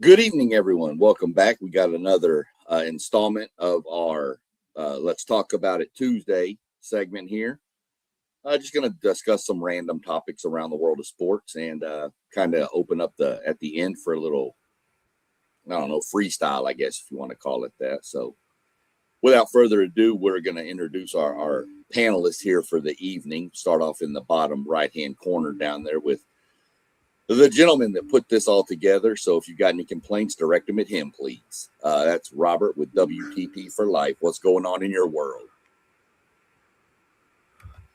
Good evening, everyone. Welcome back. We got another installment of our Let's Talk About It Tuesday segment here. Just going to discuss some random topics around the world of sports and kind of open up at the end for a little, freestyle, I guess, if you want to call it that. So without further ado, we're going to introduce our panelists here for the evening. Start off in the bottom right-hand corner down there with the gentleman that put this all together. So if you've got any complaints, direct them at him, please. That's Robert with WTP for Life. What's going on in your world?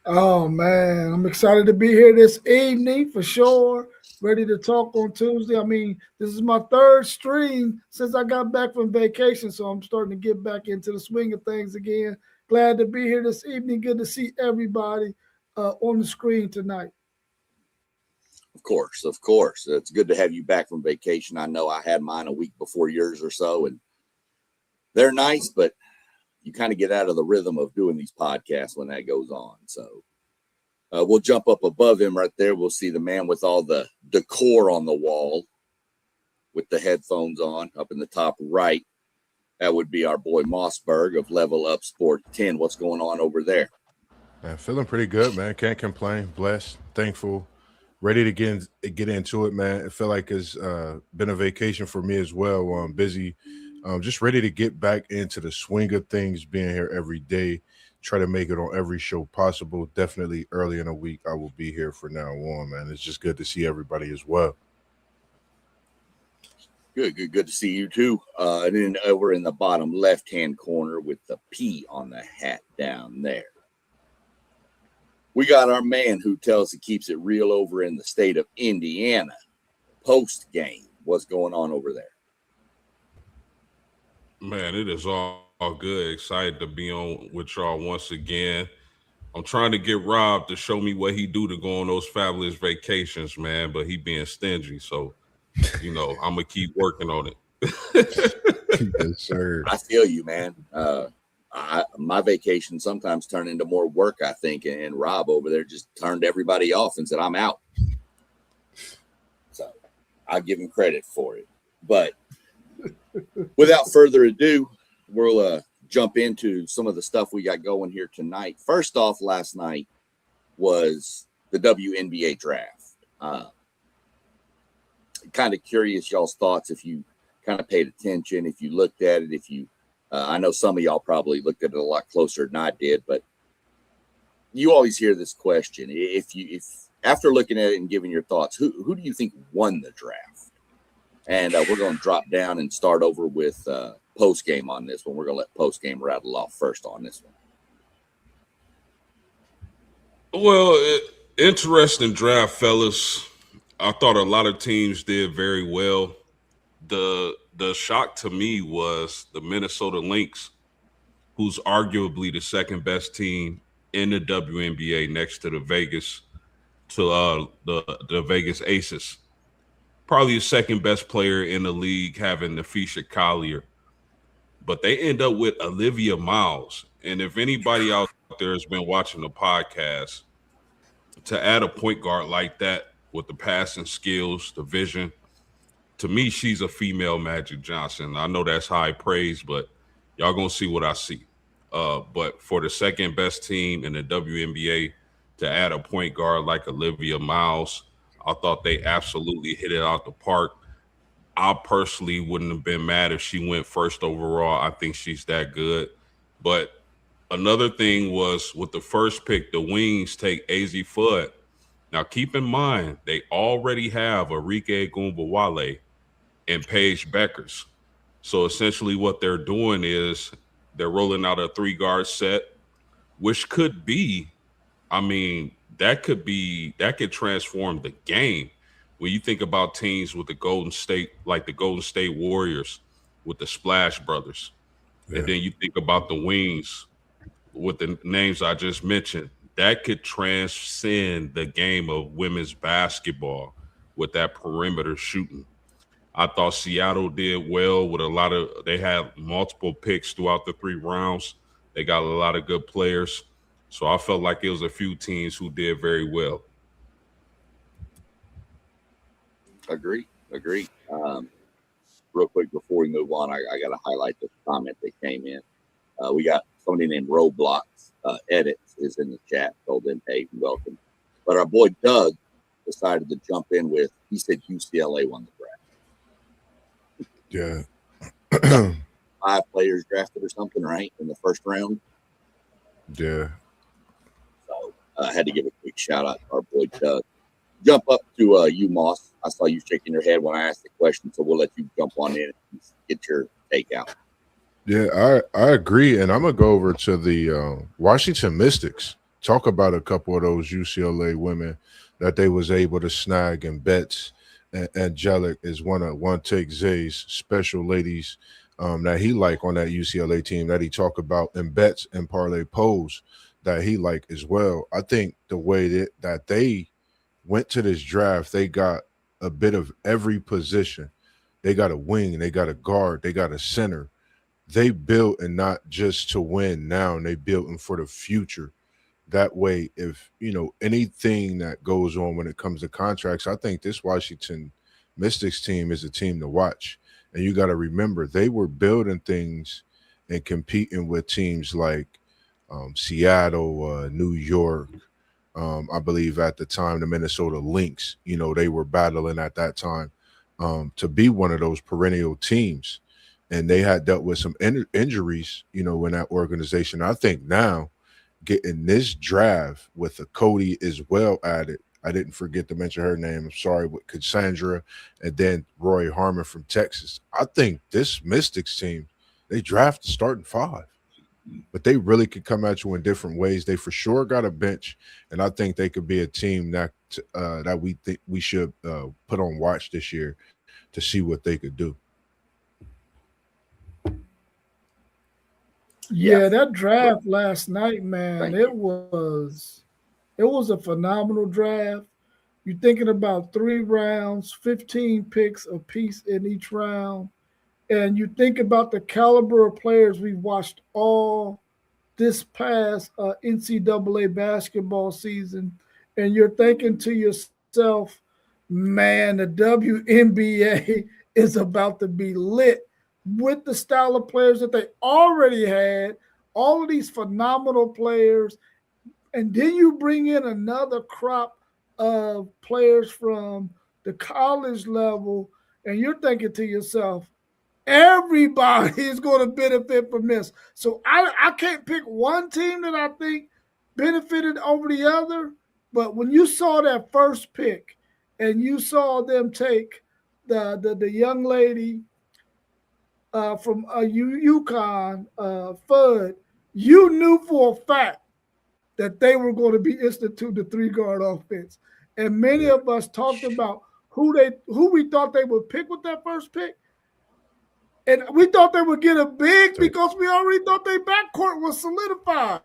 Oh, man. I'm excited to be here this evening for sure. Ready to talk on Tuesday. I mean, this is my third stream since I got back from vacation, so I'm starting to get back into the swing of things again. Glad to be here this evening. Good to see everybody on the screen tonight. Of course. It's good to have you back from vacation. I know I had mine a week before yours or so, and they're nice, but you kind of get out of the rhythm of doing these podcasts when that goes on. So we'll jump up above him right there. We'll see the man with all the decor on the wall with the headphones on up in the top right. That would be our boy Mossberg of Level Up Sport 10. What's going on over there? Man, feeling pretty good, man. Can't complain. Blessed, thankful, ready to get into it, man. I feel like it's been a vacation for me as well. I'm busy, just ready to get back into the swing of things, being here every day, try to make it on every show possible. Definitely early in the week, I will be here from now on, man. It's just good to see everybody as well. Good to see you too. And then over in the bottom left-hand corner with the P on the hat down there, we got our man who tells he keeps it real over in the state of Indiana. Post game, what's going on over there? Man, it is all good. Excited to be on with y'all once again. I'm trying to get Rob to show me what he do to go on those fabulous vacations, man, but he being stingy. So, I'm going to keep working on it. Yes, sir. I feel you, man. My vacation sometimes turn into more work, I think, and Rob over there just turned everybody off and said, I'm out. So I'll give him credit for it. But without further ado, we'll jump into some of the stuff we got going here tonight. First off, last night was the WNBA draft. Kind of curious y'all's thoughts if you kind of paid attention, if you looked at it, if you I know some of y'all probably looked at it a lot closer than I did, but you always hear this question. If after looking at it and giving your thoughts, who do you think won the draft? And we're going to drop down and start over with post game on this one. We're going to let post game rattle off first on this one. Well, interesting draft, fellas. I thought a lot of teams did very well. The shock to me was the Minnesota Lynx, who's arguably the second best team in the WNBA next to the Vegas Aces. Probably the second best player in the league, having Nafisha Collier. But they end up with Olivia Miles. And if anybody out there has been watching the podcast, to add a point guard like that with the passing skills, the vision, to me, she's a female Magic Johnson. I know that's high praise, but y'all going to see what I see. But for the second best team in the WNBA to add a point guard like Olivia Miles, I thought they absolutely hit it out the park. I personally wouldn't have been mad if she went first overall. I think she's that good. But another thing was with the first pick, the Wings take AZ Fudd. Now, keep in mind, they already have Arike Gumbawale and Paige Beckers. So essentially what they're doing is they're rolling out a 3-guard set, which could be, that could transform the game. When you think about teams with the Golden State Warriors with the Splash Brothers, and then you think about the Wings with the names I just mentioned, that could transcend the game of women's basketball with that perimeter shooting. I thought Seattle did well with they had multiple picks throughout the 3 rounds. They got a lot of good players. So I felt like it was a few teams who did very well. Agree. real quick before we move on, I got to highlight the comment that came in. We got somebody named Roblox Edits is in the chat. Told them, hey, welcome. But our boy Doug decided to jump in with, he said UCLA won the draft. Yeah. 5 players drafted or something, right, in the first round. Yeah. So I had to give a quick shout out to our boy Doug. Jump up to you, Moss. I saw you shaking your head when I asked the question, so we'll let you jump on in and get your take out. Yeah, I agree. And I'm going to go over to the Washington Mystics. Talk about a couple of those UCLA women that they was able to snag in bets. And Angelic is one Take Zay's special ladies that he like on that UCLA team that he talk about in bets and parlay polls that he like as well. I think the way that they went to this draft, they got a bit of every position. They got a wing, they got a guard, they got a center. They built, and not just to win now, and they built them for the future. That way, if anything that goes on when it comes to contracts, I think this Washington Mystics team is a team to watch. And you got to remember, they were building things and competing with teams like Seattle, New York. I believe at the time the Minnesota Lynx, they were battling at that time to be one of those perennial teams. And they had dealt with some injuries, in that organization. I think now getting this draft with a Cody as well added, I didn't forget to mention her name, I'm sorry, with Cassandra and then Roy Harmon from Texas. I think this Mystics team, they draft the starting 5. But they really could come at you in different ways. They for sure got a bench, and I think they could be a team that we think we should put on watch this year to see what they could do. Yeah, that draft last night, man, it was a phenomenal draft. You're thinking about 3 rounds, 15 picks a piece in each round. And you think about the caliber of players we've watched all this past NCAA basketball season, and you're thinking to yourself, man, the WNBA is about to be lit with the style of players that they already had, all of these phenomenal players, and then you bring in another crop of players from the college level, and you're thinking to yourself, everybody is going to benefit from this. So I can't pick one team that I think benefited over the other. But when you saw that first pick and you saw them take the young lady from UConn, Fudd, you knew for a fact that they were going to be institute the 3-guard offense. And many of us talked about who we thought they would pick with that first pick. And we thought they would get a big because we already thought their backcourt was solidified.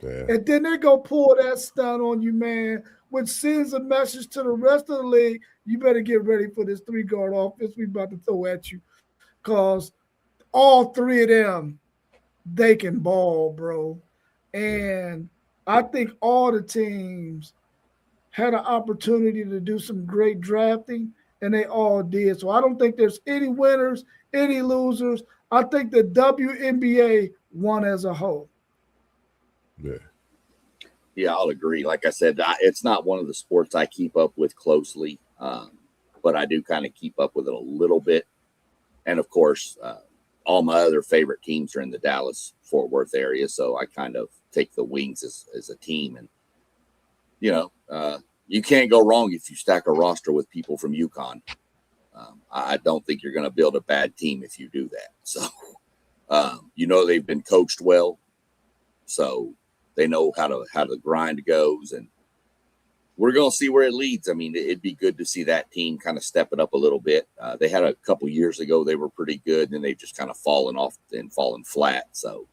Yeah. And then they go pull that stunt on you, man, which sends a message to the rest of the league. You better get ready for this 3-guard offense we about to throw at you. Because all 3 of them, they can ball, bro. And I think all the teams had an opportunity to do some great drafting, and they all did. So I don't think there's any winners, any losers. I think the WNBA won as a whole. Yeah, I'll agree. Like I said, it's not one of the sports I keep up with closely, but I do kind of keep up with it a little bit. And, of course, all my other favorite teams are in the Dallas-Fort Worth area, so I kind of take the Wings as a team. And, you can't go wrong if you stack a roster with people from UConn. I don't think you're going to build a bad team if you do that. So, they've been coached well, so they know how the grind goes, and we're going to see where it leads. I mean, it'd be good to see that team kind of step it up a little bit. They had a couple years ago, they were pretty good, and then they've just kind of fallen off and fallen flat. So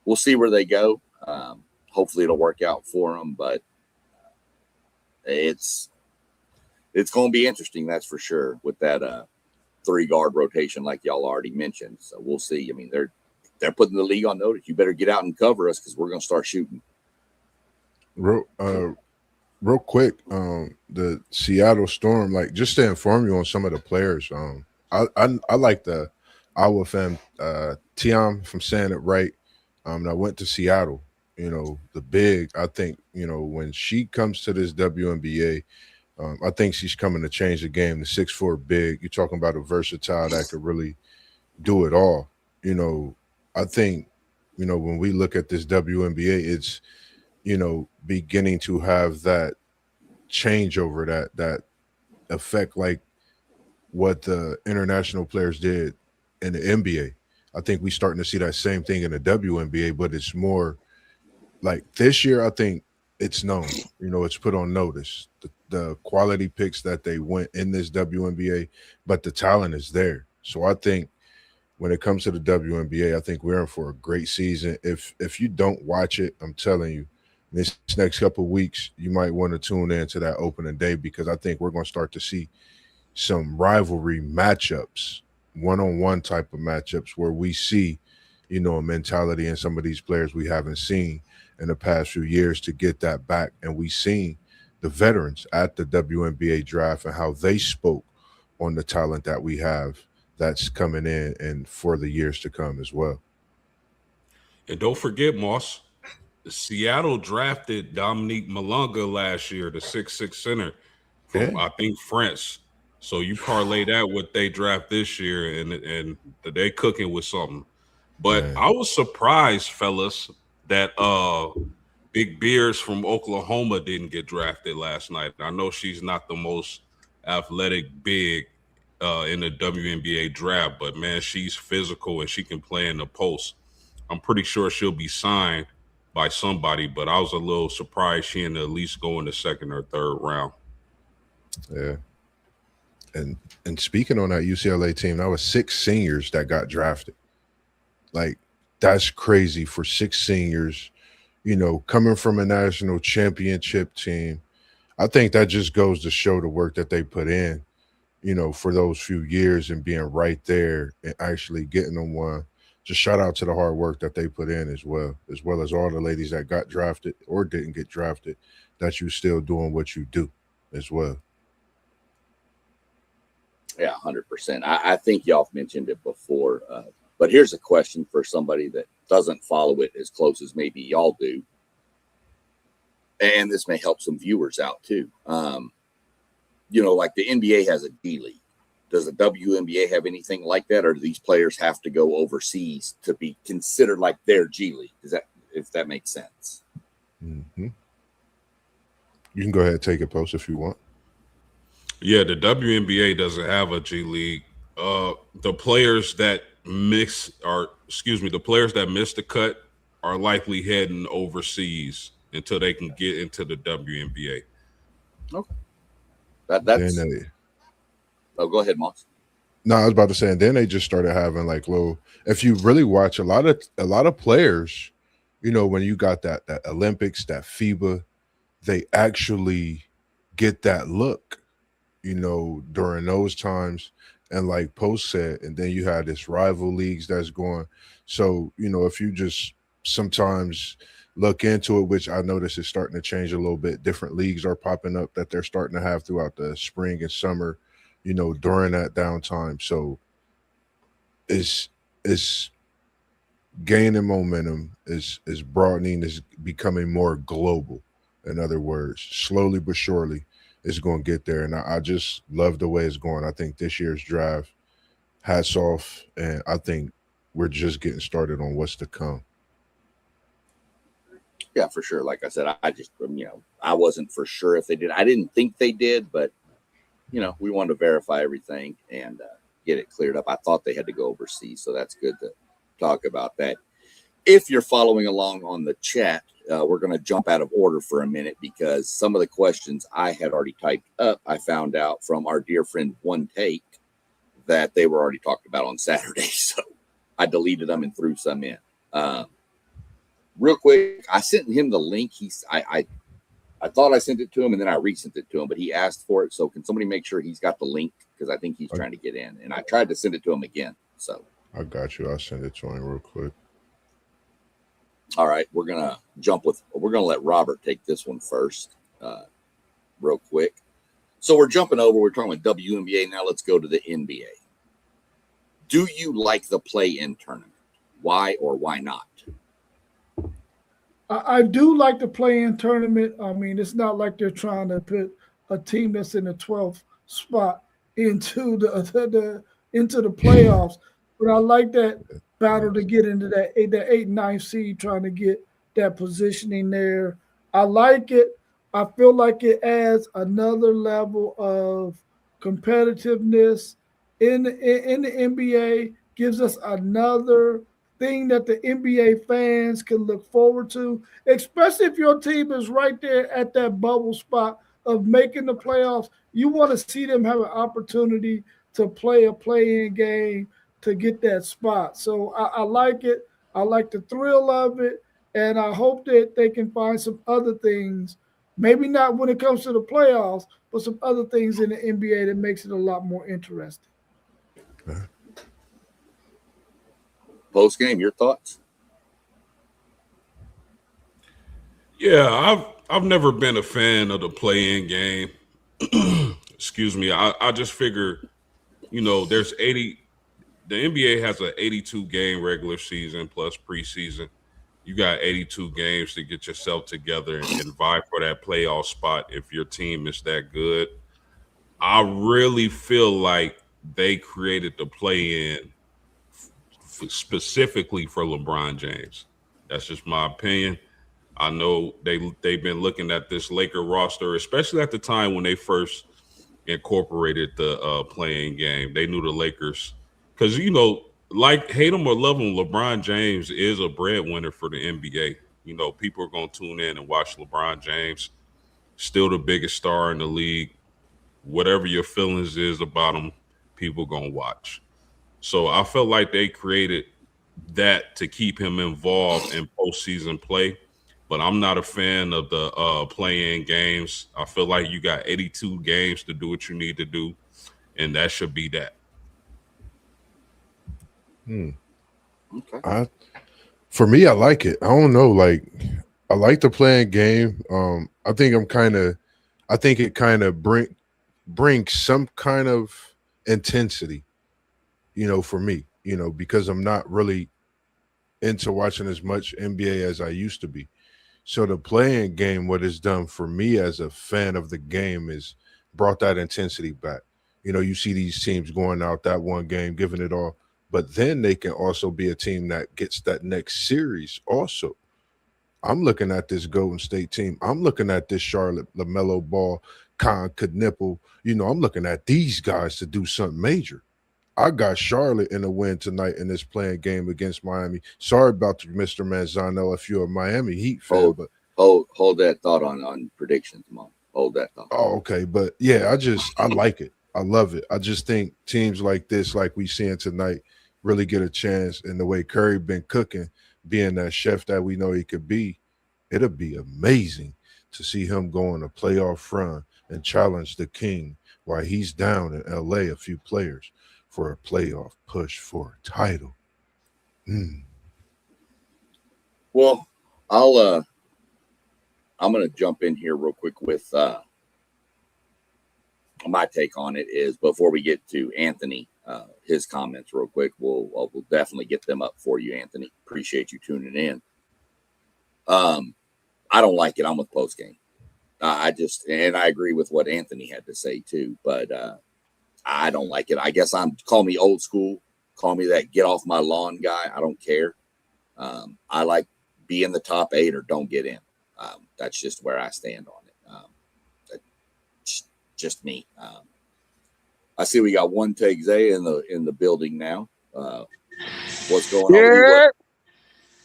we'll see where they go. Hopefully it'll work out for them, but it's going to be interesting, that's for sure, with that 3-guard rotation like y'all already mentioned. So we'll see. I mean, they're putting the league on notice. You better get out and cover us because we're going to start shooting. Real quick, the Seattle Storm, like, just to inform you on some of the players, I like the Iowa fam Tiam, if I'm saying it right. And I went to Seattle. You know, the big. I think when she comes to this WNBA, I think she's coming to change the game. The 6'4" big. You're talking about a versatile that could really do it all. I think when we look at this WNBA, it's beginning to have that changeover, that effect like what the international players did in the NBA. I think we're starting to see that same thing in the WNBA, but it's more like this year. I think it's known, it's put on notice. The quality picks that they went in this WNBA, but the talent is there. So I think when it comes to the WNBA, I think we're in for a great season. If you don't watch it, I'm telling you, this next couple of weeks, you might want to tune in to that opening day, because I think we're going to start to see some rivalry matchups, one-on-one type of matchups, where we see, a mentality in some of these players we haven't seen in the past few years to get that back. And we seen the veterans at the WNBA draft and how they spoke on the talent that we have that's coming in and for the years to come as well. And don't forget, Moss, Seattle drafted Dominique Malonga last year, the 6'6" center from I think France. So you parlay that with they draft this year, and they cooking with something. But I was surprised, fellas, that Big Beers from Oklahoma didn't get drafted last night. I know she's not the most athletic big in the WNBA draft, but man, she's physical and she can play in the post. I'm pretty sure she'll be signed by somebody, but I was a little surprised she didn't at least go in the second or third round. Yeah. And speaking on that UCLA team, that was 6 seniors that got drafted. Like, that's crazy for 6 seniors, coming from a national championship team. I think that just goes to show the work that they put in, for those few years and being right there and actually getting them one. Just shout out to the hard work that they put in as well as all the ladies that got drafted or didn't get drafted, that you still doing what you do as well. Yeah, 100%. I think y'all mentioned it before, but here's a question for somebody that doesn't follow it as close as maybe y'all do. And this may help some viewers out too. Like the NBA has a D League. Does the WNBA have anything like that, or do these players have to go overseas to be considered like their G League? If that makes sense? Mm-hmm. You can go ahead and take it, Post, if you want. Yeah, the WNBA doesn't have a G League. The players that miss the cut are likely heading overseas until they can get into the WNBA. Okay. That's. Oh, go ahead, Moss. No, I was about to say, and then they just started having like little. If you really watch a lot of players, when you got that Olympics, that FIBA, they actually get that look, during those times. And like Post said, and then you had this rival leagues that's going. So, if you just sometimes look into it, which I notice is starting to change a little bit, different leagues are popping up that they're starting to have throughout the spring and summer, during that downtime. So it's gaining momentum, is broadening, is becoming more global. In other words, slowly but surely, it's going to get there. And I just love the way it's going. I think this year's draft, hats off, and I think we're just getting started on what's to come. Yeah, for sure. Like I said, I just, I wasn't for sure if they did. I didn't think they did, but, we wanted to verify everything and get it cleared up. I thought they had to go overseas, so that's good to talk about that. If you're following along on the chat, we're going to jump out of order for a minute because some of the questions I had already typed up, I found out from our dear friend One Take that they were already talked about on Saturday. So I deleted them and threw some in. Real quick, I sent him the link. I thought I sent it to him and then I resent it to him, but he asked for it. So can somebody make sure he's got the link? Because I think he's trying to get in. And I tried to send it to him again. So I got you. I'll send it to him real quick. All right, we're going to let Robert take this one first, real quick. So we're jumping over. We're talking about WNBA. Now let's go to the NBA. Do you like the play-in tournament? Why or why not? I do like the play-in tournament. I mean, it's not like they're trying to put a team that's in the 12th spot into the playoffs, but I like that battle to get into that 8th, 9th seed, trying to get that positioning there. I like it. I feel like it adds another level of competitiveness in the NBA, gives us another thing that the NBA fans can look forward to, especially if your team is right there at that bubble spot of making the playoffs. You want to see them have an opportunity to play a play-in game to get that spot. So I like it. I like the thrill of it, and I hope that they can find some other things, maybe not when it comes to the playoffs, but some other things in the NBA that makes it a lot more interesting. Post game, your thoughts? Yeah, I've never been a fan of the play-in game. Excuse me. I just figure, there's 80. The NBA has an 82 game regular season plus preseason. You got 82 games to get yourself together and vie for that playoff spot if your team is that good. I really feel like they created the play-in specifically for LeBron James. That's just my opinion. I know they've been looking at this Laker roster, especially at the time when they first incorporated the play-in game. They knew the Lakers because, like hate them or love them, LeBron James is a breadwinner for the NBA. People are going to tune in and watch LeBron James, still the biggest star in the league. Whatever your feelings is about him, people going to watch. So I felt like they created that to keep him involved in postseason play. But I'm not a fan of the play-in games. I feel like you got 82 games to do what you need to do, and that should be that. Okay. For me, I like it. I don't know. I like the play-in game. I think it kind of brings some kind of intensity, for me, because I'm not really into watching as much NBA as I used to be. So the play-in game, what it's done for me as a fan of the game is brought that intensity back. You see these teams going out that one game, giving it all, but then they can also be a team that gets that next series also. I'm looking at this Golden State team. I'm looking at this Charlotte, LaMelo Ball, Con Knipple. I'm looking at these guys to do something major. I got Charlotte in a win tonight in this playing game against Miami. Sorry about Mr. Manzano if you're a Miami Heat fan, but hold that thought on predictions, Mom. Hold that thought. Oh, okay. But yeah, I like it. I love it. I just think teams like this, like we seeing tonight, really get a chance. And the way Curry been cooking, being that chef that we know he could be, it'll be amazing to see him go on a playoff run and challenge the king while he's down in LA, a few players, for a playoff push for a title. Well, I'm going to jump in here real quick with my take on it is before we get to Anthony, his comments real quick. We'll definitely get them up for you, Anthony. Appreciate you tuning in. I don't like it. I'm with post game. I agree with what Anthony had to say too, but I don't like it. I guess call me old school, call me that get off my lawn guy. I don't care. I like be in the top 8 or don't get in. That's just where I stand on it. Just me. I see we got one take Zay in the building now. What's going on?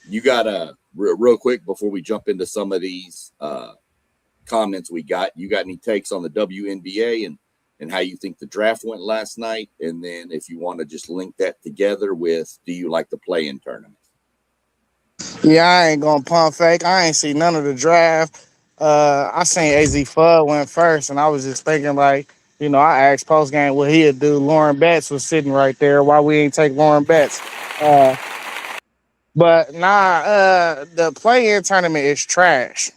You got real quick before we jump into some of these comments we got. You got any takes on the WNBA and how you think the draft went last night? And then if you want to just link that together with, do you like the play-in tournament? Yeah, I ain't gonna pump fake. I ain't see none of the draft. I seen AZ Fudd went first, and I was just thinking I asked post game what he'd do. Lauren Betts was sitting right there. Why we ain't take Lauren Betts? But the play-in tournament is trash.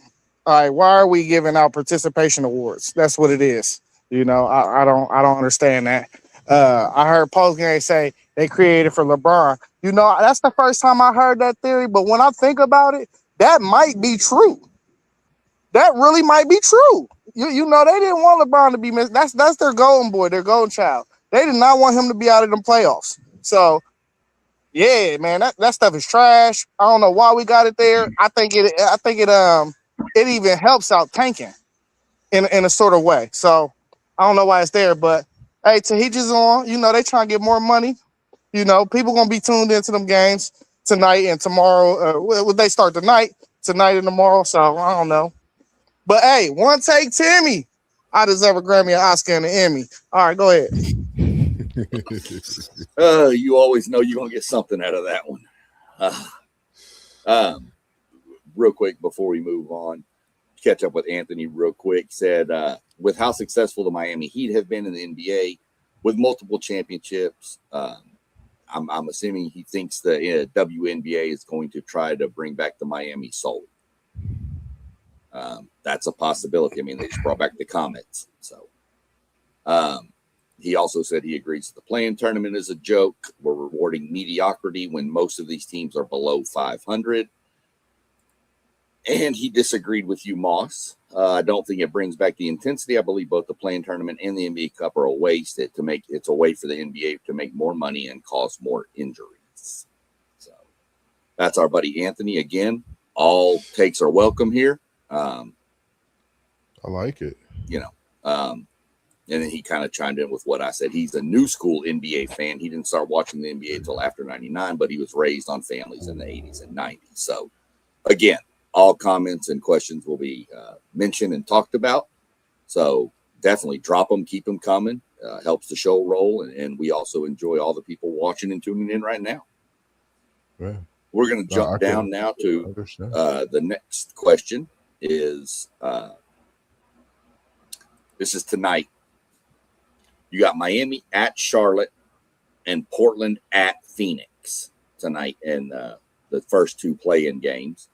Why are we giving out participation awards? That's what it is. I don't understand that. I heard postgame say they created for LeBron. You know, that's the first time I heard that theory. But when I think about it, that might be true. That really might be true. You know, they didn't want LeBron to be missed. That's their golden boy, their golden child. They did not want him to be out of the playoffs. So yeah, man, that stuff is trash. I don't know why we got it there. I think it even helps out tanking in a sort of way. So I don't know why it's there, but hey, to each his own. You know, they trying to get more money. You know, people gonna be tuned into them games tonight and tomorrow. Well, they start tonight and tomorrow. So I don't know. But hey, one take Timmy. I deserve a Grammy, an Oscar, and an Emmy. All right, go ahead. You always know you're gonna get something out of that one. Real quick before we move on, catch up with Anthony real quick. Said with how successful the Miami Heat have been in the NBA with multiple championships, I'm assuming he thinks the WNBA is going to try to bring back the Miami Soul. That's a possibility. I mean, they just brought back the Comets. So he also said he agrees the play-in tournament is a joke. We're rewarding mediocrity when most of these teams are below 500. And he disagreed with you, Moss. I don't think it brings back the intensity. I believe both the play-in tournament and the NBA Cup are a waste. It's a way for the NBA to make more money and cause more injuries. So that's our buddy Anthony. Again, all takes are welcome here. I like it. You know, and then he kind of chimed in with what I said. He's a new school NBA fan. He didn't start watching the NBA until after 99, but he was raised on families in the 80s and 90s. So, again, all comments and questions will be mentioned and talked about. So, definitely drop them, keep them coming. Helps the show roll. And we also enjoy all the people watching and tuning in right now. Yeah. We're going to jump down now to the next question is this is tonight. You got Miami at Charlotte and Portland at Phoenix tonight in the first two play-in games.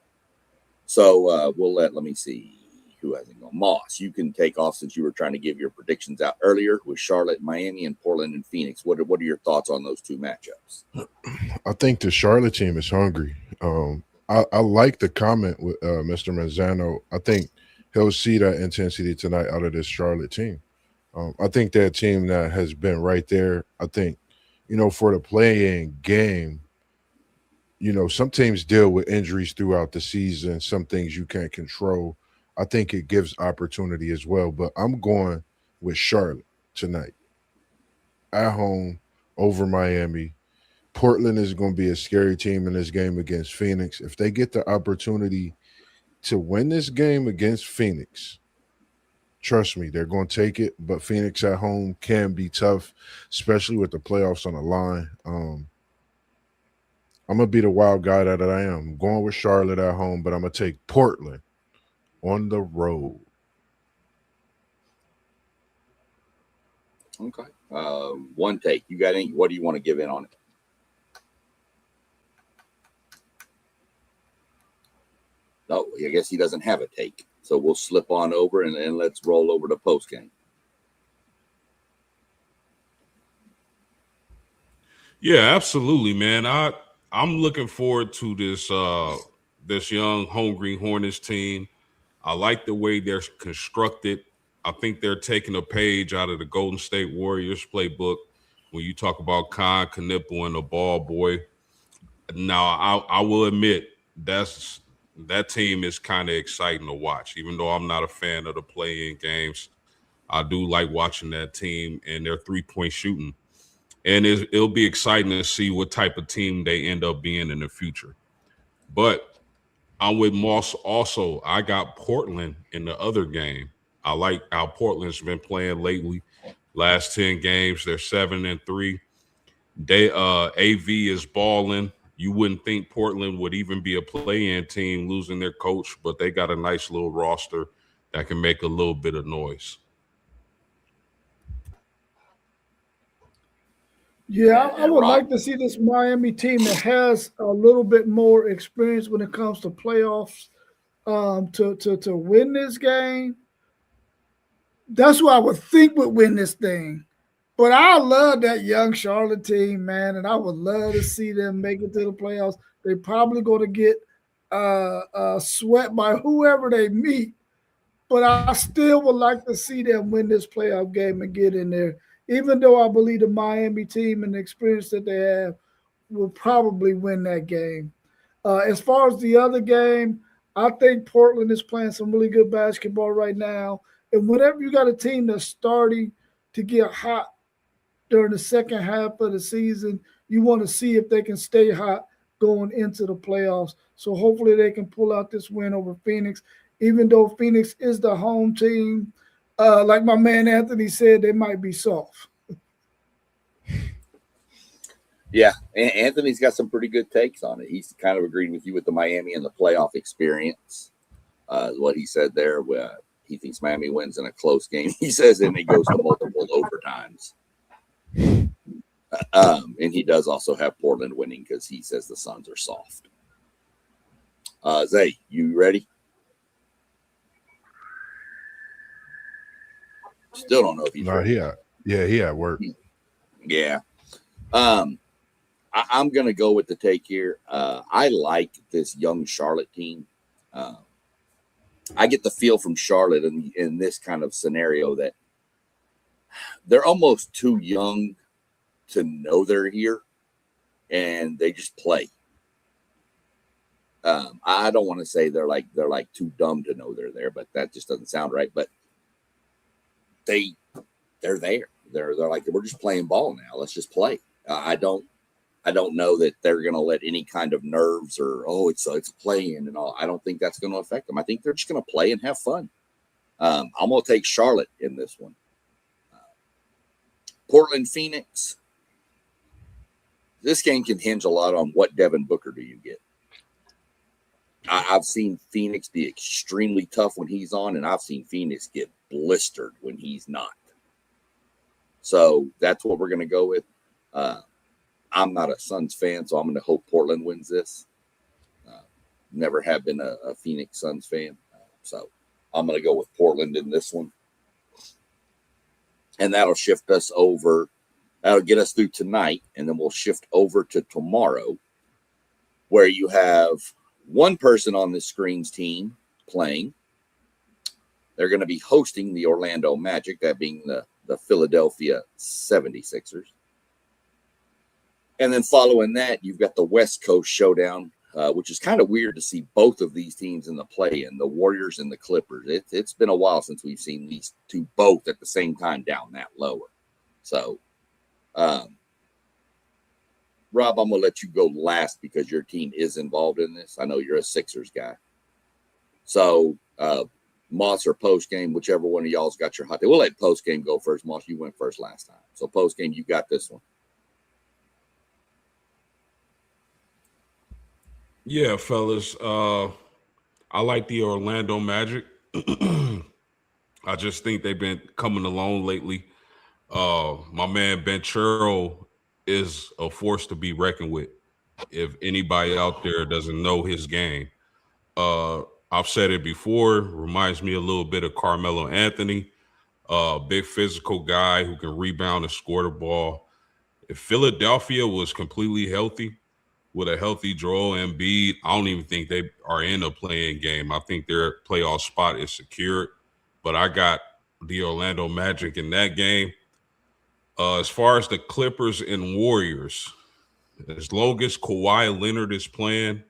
So let me see who hasn't gone. Moss, you can take off since you were trying to give your predictions out earlier with Charlotte, Miami, and Portland and Phoenix. What are your thoughts on those two matchups? I think the Charlotte team is hungry. I like the comment with Mr. Manzano. I think he'll see that intensity tonight out of this Charlotte team. I think that team that has been right there, I think, for the play-in game, some teams deal with injuries throughout the season, some things you can't control. I think it gives opportunity as well, but I'm going with Charlotte tonight at home over Miami. Portland is going to be a scary team in this game against Phoenix. If they get the opportunity to win this game against Phoenix, trust me, they're going to take it. But Phoenix at home can be tough, especially with the playoffs on the line. I'm going to be the wild guy that I am. I'm going with Charlotte at home, but I'm going to take Portland on the road. Okay. One take. You got any? What do you want to give in on it? No, I guess he doesn't have a take. So we'll slip on over and let's roll over to post game. Yeah, absolutely, man. I'm looking forward to this young hungry Hornets team. I like the way they're constructed. I think they're taking a page out of the Golden State Warriors playbook when you talk about Khan, Knipple, and the ball boy. Now, I will admit that team is kind of exciting to watch. Even though I'm not a fan of the play-in games, I do like watching that team and their three-point shooting. And it'll be exciting to see what type of team they end up being in the future. But I'm with Moss also. I got Portland in the other game. I like how Portland's been playing lately. Last 10 games, they're 7-3. AV is balling. You wouldn't think Portland would even be a play-in team losing their coach, but they got a nice little roster that can make a little bit of noise. Yeah, I would like to see this Miami team that has a little bit more experience when it comes to playoffs to win this game. That's who I would think would win this thing. But I love that young Charlotte team, man, and I would love to see them make it to the playoffs. They're probably going to get swept by whoever they meet, but I still would like to see them win this playoff game and get in there. Even though I believe the Miami team and the experience that they have will probably win that game. As far as the other game, I think Portland is playing some really good basketball right now. And whenever you got a team that's starting to get hot during the second half of the season, you want to see if they can stay hot going into the playoffs. So hopefully they can pull out this win over Phoenix, even though Phoenix is the home team. Like my man Anthony said, they might be soft. Yeah, Anthony's got some pretty good takes on it. He's kind of agreed with you with the Miami and the playoff experience. What he said there, he thinks Miami wins in a close game. He says, and it goes to multiple overtimes. And he does also have Portland winning because he says the Suns are soft. Zay, you ready? Still don't know if he's ready. He at work. Yeah. I'm going to go with the take here. I like this young Charlotte team. I get the feel from Charlotte in this kind of scenario that they're almost too young to know they're here, and they just play. I don't want to say they're like too dumb to know they're there, but that just doesn't sound right. But they're there. They're like, we're just playing ball now. Let's just play. I don't know that they're going to let any kind of nerves or it's playing and all. I don't think that's going to affect them. I think they're just going to play and have fun. I'm going to take Charlotte in this one. Portland, Phoenix. This game can hinge a lot on what Devin Booker do you get. I've seen Phoenix be extremely tough when he's on, and I've seen Phoenix get blistered when he's not. So that's what we're going to go with. I'm not a Suns fan, so I'm going to hope Portland wins this. Never have been a Phoenix Suns fan. So I'm going to go with Portland in this one. And that'll shift us over. That'll get us through tonight, and then we'll shift over to tomorrow, where you have one person on the screen's team playing. They're going to be hosting the Orlando Magic, that being the Philadelphia 76ers. And then following that, you've got the West Coast showdown, which is kind of weird to see both of these teams in the play-in, the Warriors and the Clippers. It's been a while since we've seen these two both at the same time down that lower. So, Rob, I'm going to let you go last because your team is involved in this. I know you're a Sixers guy. So, Moss or post-game, whichever one of y'all's got your hot take. We'll let post-game go first. Moss, you went first last time. So, post-game, you got this one. Yeah, fellas. I like the Orlando Magic. I just think they've been coming along lately. My man Ben Churro is a force to be reckoned with. If anybody out there doesn't know his game, I've said it before. Reminds me a little bit of Carmelo Anthony, big physical guy who can rebound and score the ball. If Philadelphia was completely healthy, with a healthy Joel Embiid, I don't even think they are in a playing game. I think their playoff spot is secured. But I got the Orlando Magic in that game. As far as the Clippers and Warriors, as long as Kawhi Leonard is playing,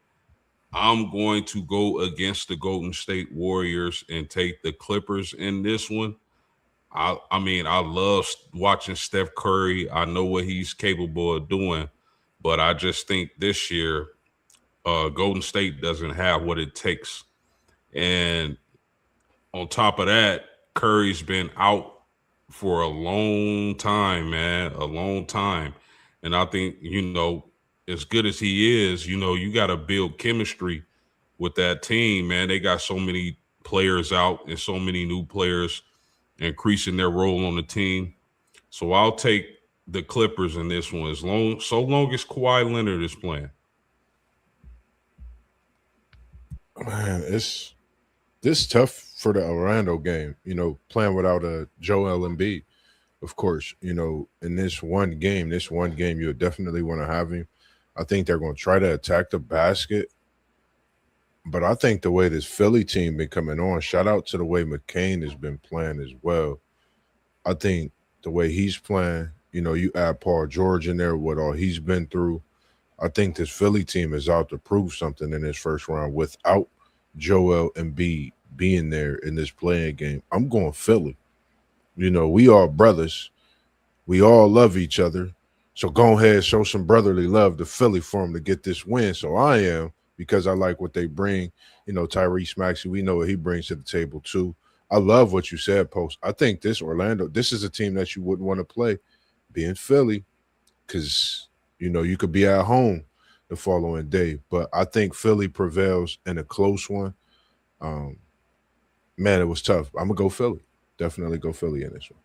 I'm going to go against the Golden State Warriors and take the Clippers in this one. I mean, I love watching Steph Curry. I know what he's capable of doing. But I just think this year, Golden State doesn't have what it takes. And on top of that, Curry's been out for a long time, man, a long time. And I think, as good as he is, you got to build chemistry with that team, man. They got so many players out and so many new players increasing their role on the team. So I'll take the Clippers in this one, so long as Kawhi Leonard is playing. Man, this tough for the Orlando game, playing without a Joel Embiid. of course, in this one game, you'll definitely want to have him. I think they're going to try to attack the basket. But I think the way this Philly team been coming on, shout out to the way McCain has been playing as well. I think the way he's playing, you add Paul George in there, what all he's been through. I think this Philly team is out to prove something in this first round without Joel Embiid being there in this playing game. I'm going Philly. We all brothers. We all love each other. So go ahead, show some brotherly love to Philly for them to get this win. So I am, because I like what they bring. Tyrese Maxey, we know what he brings to the table too. I love what you said, Post. I think this is a team that you wouldn't want to play, being Philly, because, you could be at home the following day. But I think Philly prevails in a close one. Man, it was tough. I'm going to go Philly. Definitely go Philly in this one.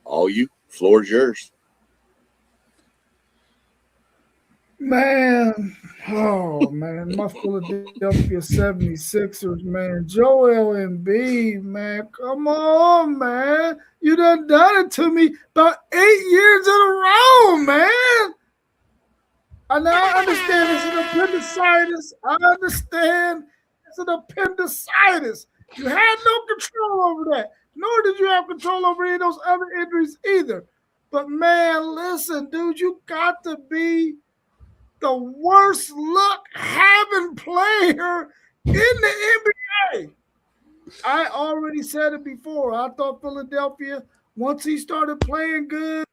All you, floor's yours. Man, my Philadelphia 76ers, man. Joel Embiid, man. Come on, man. You done it to me about 8 years in a row, man. And I understand it's an appendicitis. I understand it's an appendicitis. You had no control over that, nor did you have control over any of those other injuries either. But, man, listen, dude, you got to be the worst luck having player in the NBA. I already said it before. I thought Philadelphia, once he started playing good,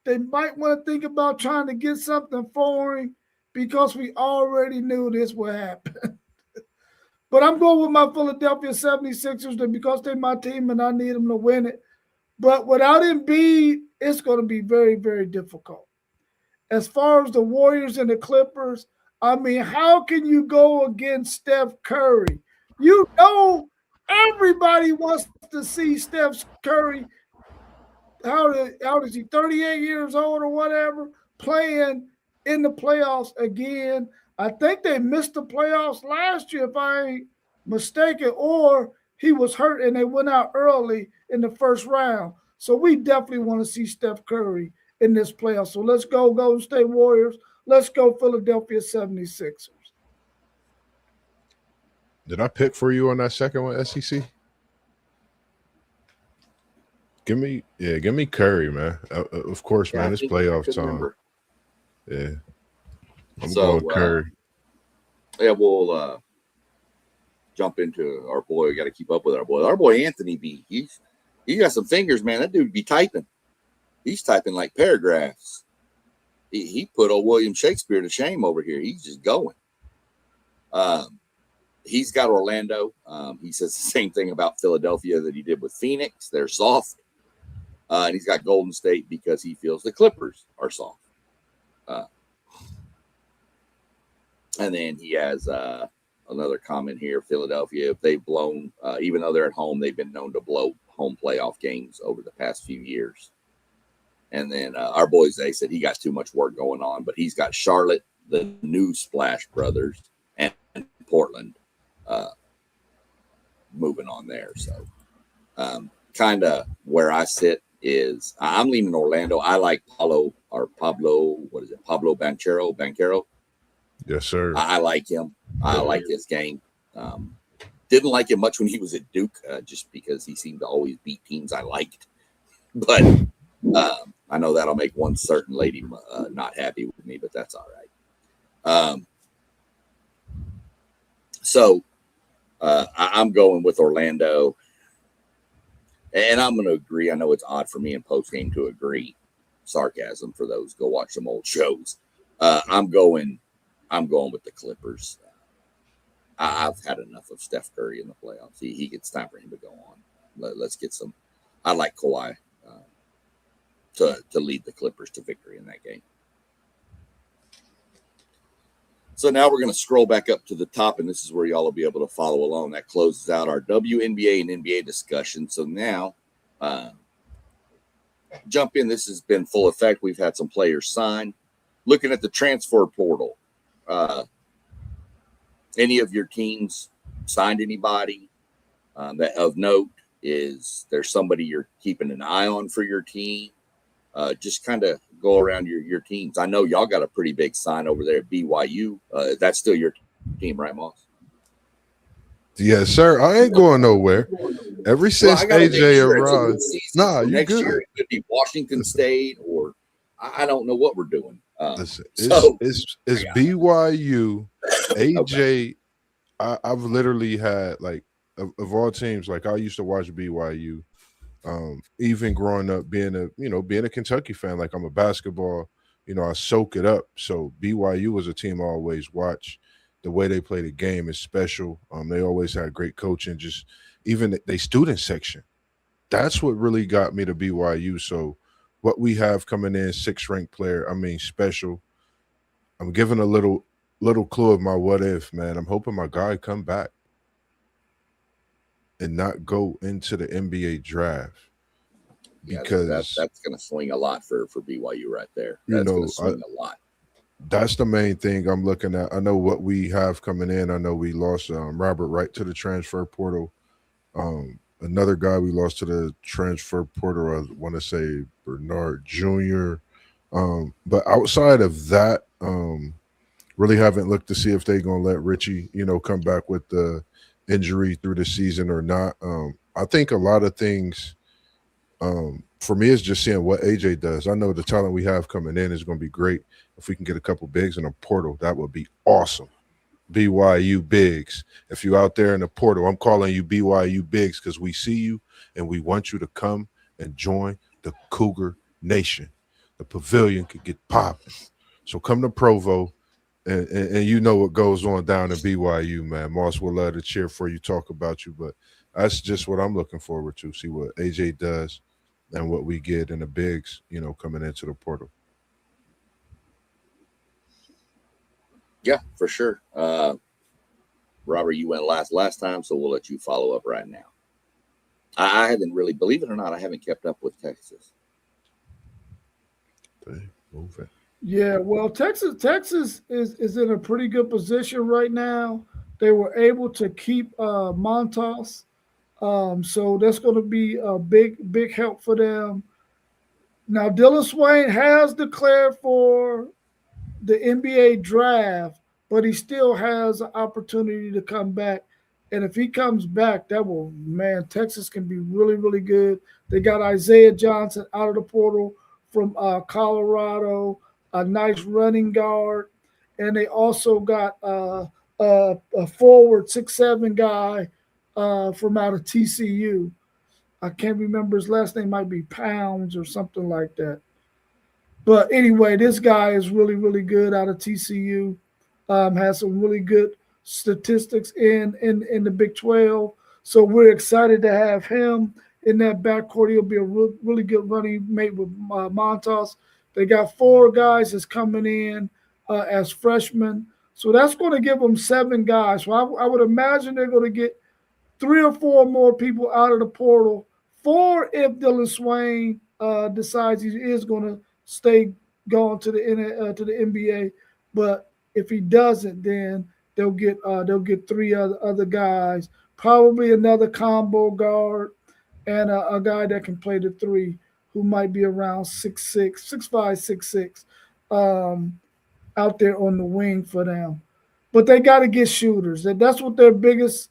they might want to think about trying to get something for him because we already knew this would happen. But I'm going with my Philadelphia 76ers because they're my team and I need them to win it. But without Embiid, it's going to be very, very difficult. As far as the Warriors and the Clippers, I mean, how can you go against Steph Curry? Everybody wants to see Steph Curry. How is he, 38 years old or whatever, playing in the playoffs again? I think they missed the playoffs last year, if I ain't mistaken, or he was hurt and they went out early in the first round. So we definitely want to see Steph Curry in this playoff. So let's go Golden State Warriors. Let's go Philadelphia 76ers. Did I pick for you on that second one, SEC? Give me Curry, man. Of course, man. It's playoff time. Remember. Yeah. I'm going Curry. We'll jump into our boy. We got to keep up with our boy. Our boy Anthony B. He got some fingers, man. That dude be typing. He's typing like paragraphs. He put old William Shakespeare to shame over here. He's just going. He's got Orlando. He says the same thing about Philadelphia that he did with Phoenix. They're soft. And he's got Golden State because he feels the Clippers are soft. And then he has another comment here. Philadelphia, if they've blown, even though they're at home, they've been known to blow home playoff games over the past few years. And then our boy Zay said he got too much work going on, but he's got Charlotte, the new Splash Brothers, and Portland moving on there. So kind of where I sit is I'm leaning Orlando. I like Pablo Banchero. Yes, sir. I like him. I like his game. Didn't like him much when he was at Duke, just because he seemed to always beat teams I liked. But I know that'll make one certain lady not happy with me, but that's all right. So I'm going with Orlando. And I'm going to agree. I know it's odd for me in postgame to agree. Sarcasm for those. Go watch some old shows. I'm going with the Clippers. I've had enough of Steph Curry in the playoffs. It's time for him to go on. Let's get some. I like Kawhi to lead the Clippers to victory in that game. So now we're going to scroll back up to the top, and this is where y'all will be able to follow along. That closes out our WNBA and NBA discussion. So now jump in. This has been full effect. We've had some players sign. Looking at the transfer portal, any of your teams signed anybody? that of note is there's somebody you're keeping an eye on for your team? Just kind of go around your teams. I know y'all got a pretty big sign over there at BYU. That's still your team, right, Moss? Yes, sir. I ain't going nowhere. Ever since AJ arrived, next year it could be Washington State, or I don't know what we're doing. It's BYU, AJ. Okay. I've literally had like of all teams, like I used to watch BYU. Even growing up being a Kentucky fan, like I'm a basketball, I soak it up. So BYU was a team I always watch. The way they play the game is special. They always had great coaching, just even they student section. That's what really got me to BYU. So what we have coming in, 6th ranked player, special. I'm giving a little clue of my what if, man. I'm hoping my guy come back and not go into the NBA draft. Because that's going to swing a lot for BYU right there. That's going to swing a lot. That's the main thing I'm looking at. I know what we have coming in. I know we lost Robert Wright to the transfer portal. Another guy we lost to the transfer portal, I want to say Bernard Jr. But outside of that, really haven't looked to see if they're going to let Richie, come back with the injury through the season or not. I think a lot of things for me is just seeing what AJ does. I know the talent we have coming in is going to be great. If we can get a couple bigs in a portal, that would be awesome. BYU bigs. If you're out there in the portal, I'm calling you BYU bigs because we see you and we want you to come and join the Cougar Nation. The pavilion could get popping. So come to Provo, and you know what goes on down in BYU, man. Moss will love to cheer for you, talk about you, but that's just what I'm looking forward to, see what AJ does and what we get in the bigs, coming into the portal. Yeah, for sure. Robert, you went last time, so we'll let you follow up right now. I haven't really, believe it or not, I haven't kept up with Texas. Yeah, well, Texas is in a pretty good position right now. They were able to keep Montas, so that's going to be a big help for them. Now, Dylan Swain has declared for the NBA draft, but he still has an opportunity to come back. And if he comes back, Texas can be really, really good. They got Isaiah Johnson out of the portal from Colorado, a nice running guard. And they also got a forward 6'7" guy from out of TCU. I can't remember his last name, might be Pounds or something like that. But anyway, this guy is really, really good out of TCU. Has some really good statistics in the Big 12. So we're excited to have him in that backcourt. He'll be a really good running mate with Montas. They got 4 guys that's coming in as freshmen. So that's going to give them 7 guys. So I would imagine they're going to get 3 or 4 more people out of the portal. 4 if Dylan Swain decides he is going to stay going to the NBA, but if he doesn't, then they'll get 3 other guys, probably another combo guard and a guy that can play the 3 who might be around 6'5", 6'6", out there on the wing for them. But they got to get shooters. That's what their biggest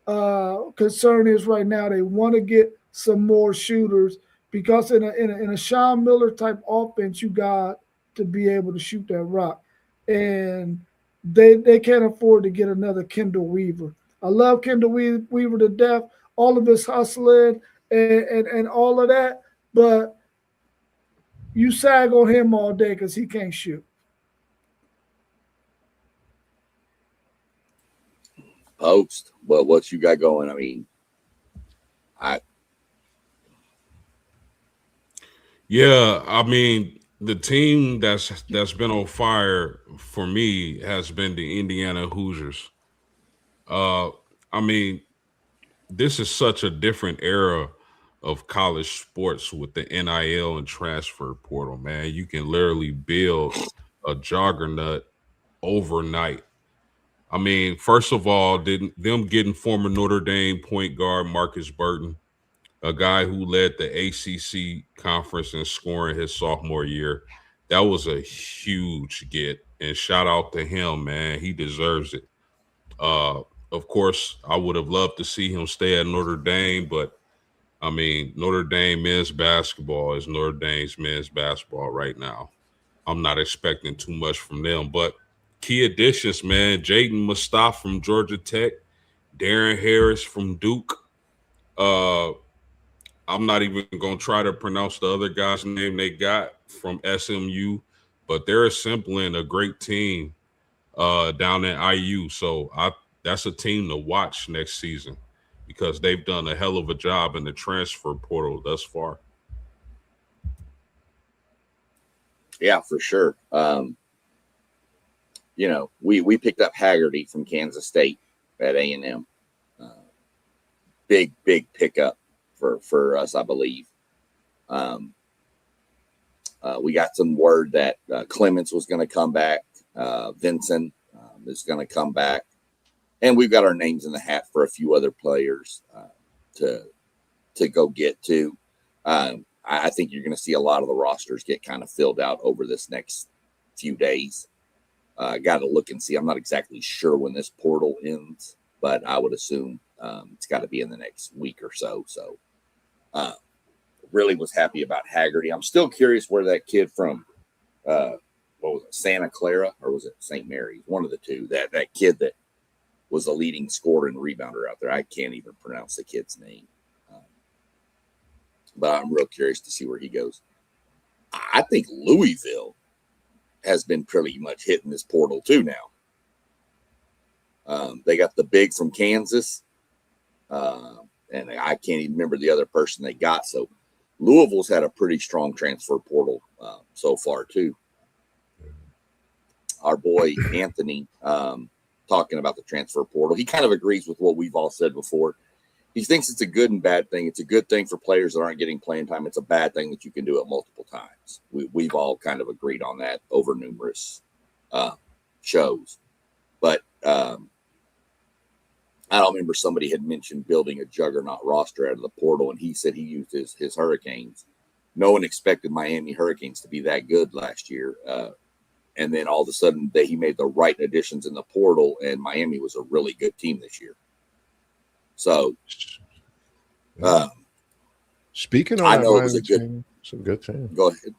concern is right now. They want to get some more shooters. Because in a Sean Miller type offense, you got to be able to shoot that rock, and they can't afford to get another Kendall Weaver. I love Kendall Weaver to death, all of his hustling and all of that, but you sag on him all day because he can't shoot. Post, well, what you got going? I mean, Yeah, I mean, the team that's been on fire for me has been the Indiana Hoosiers. I mean, this is such a different era of college sports with the NIL and transfer portal, man. You can literally build a juggernaut overnight. I mean, first of all, them getting former Notre Dame point guard Marcus Burton, a guy who led the ACC conference in scoring his sophomore year. That was a huge get, and shout out to him, man. He deserves it. Of course, I would have loved to see him stay at Notre Dame, but I mean, Notre Dame men's basketball is Notre Dame's men's basketball right now. I'm not expecting too much from them, but key additions, man. Jaden Mustafa from Georgia Tech, Darren Harris from Duke. I'm not even going to try to pronounce the other guy's name they got from SMU, but they're assembling a great team down at IU. So that's a team to watch next season because they've done a hell of a job in the transfer portal thus far. Yeah, for sure. We picked up Haggerty from Kansas State at A&M. Big pickup for us, I believe. We got some word that Clements was going to come back. Vincent is going to come back. And we've got our names in the hat for a few other players to go get to. I think you're going to see a lot of the rosters get kind of filled out over this next few days. Got to look and see. I'm not exactly sure when this portal ends, but I would assume it's got to be in the next week or so. So really was happy about Haggerty. I'm still curious where that kid from, what was it, Santa Clara, or was it St. Mary's? One of the two. That kid that was the leading scorer and rebounder out there. I can't even pronounce the kid's name. But I'm real curious to see where he goes. I think Louisville has been pretty much hitting this portal too now. They got the big from Kansas, and I can't even remember the other person they got. So Louisville's had a pretty strong transfer portal so far too. Our boy Anthony talking about the transfer portal, he kind of agrees with what we've all said before. He thinks it's a good and bad thing. It's a good thing for players that aren't getting playing time. It's a bad thing that you can do it multiple times. We've all kind of agreed on that over numerous shows. But I don't remember, somebody had mentioned building a juggernaut roster out of the portal, and he said he used his Hurricanes. No one expected Miami Hurricanes to be that good last year. And then all of a sudden he made the right additions in the portal, and Miami was a really good team this year. So, speaking of, I know it was a good team. Go ahead.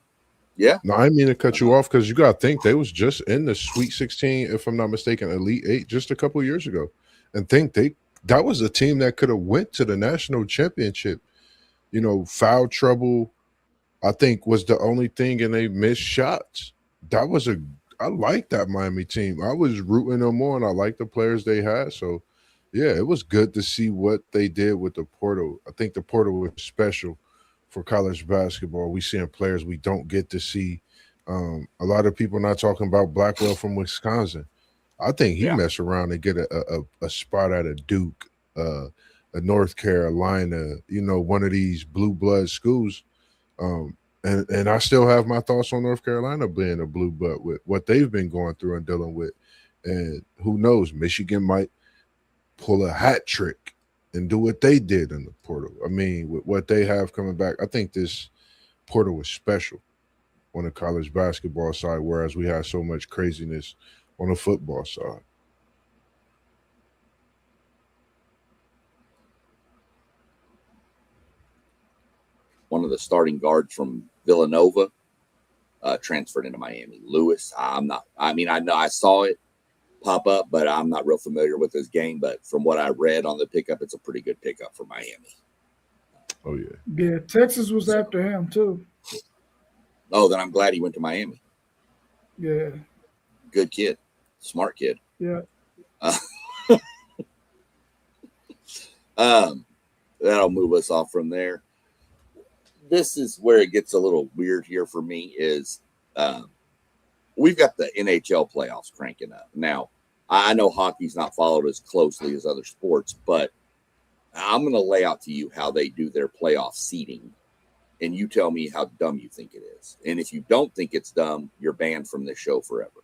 Yeah. No, I didn't mean to cut you off because you got to think they was just in the Sweet 16, if I'm not mistaken, Elite 8 just a couple of years ago, and think that was a team that could have went to the national championship. You know, foul trouble, I think, was the only thing, and they missed shots. I like that Miami team. I was rooting them on. I like the players they had. So, yeah, it was good to see what they did with the portal. I think the portal was special for college basketball. We seeing players we don't get to see. A lot of people not talking about Blackwell from Wisconsin. I think he messed around and get a spot at a Duke, a North Carolina, one of these blue blood schools. And I still have my thoughts on North Carolina being a blue blood with what they've been going through and dealing with. And who knows, Michigan might pull a hat trick and do what they did in the portal. I mean, with what they have coming back, I think this portal was special on the college basketball side, whereas we had so much craziness on the football side. One of the starting guards from Villanova transferred into Miami. Lewis. I know I saw it pop up, but I'm not real familiar with his game. But from what I read on the pickup, it's a pretty good pickup for Miami. Oh, yeah. Yeah, Texas was after him, too. Oh, then I'm glad he went to Miami. Yeah. Good kid. Smart kid. Yeah. That'll move us off from there. This is where it gets a little weird here for me is we've got the NHL playoffs cranking up. Now, I know hockey's not followed as closely as other sports, but I'm going to lay out to you how they do their playoff seeding, and you tell me how dumb you think it is. And if you don't think it's dumb, you're banned from this show forever.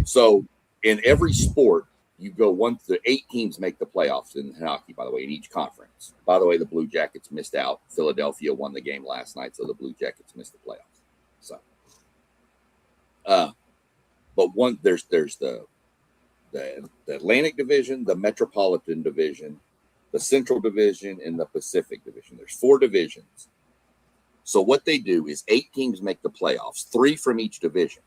So in every sport, you go the 8 teams make the playoffs in hockey, by the way, in each conference. By the way, the Blue Jackets missed out. Philadelphia won the game last night, so the Blue Jackets missed the playoffs. So, but there's the Atlantic Division, the Metropolitan Division, the Central Division, and the Pacific Division. There's 4 divisions. So what they do is 8 teams make the playoffs, 3 from each division.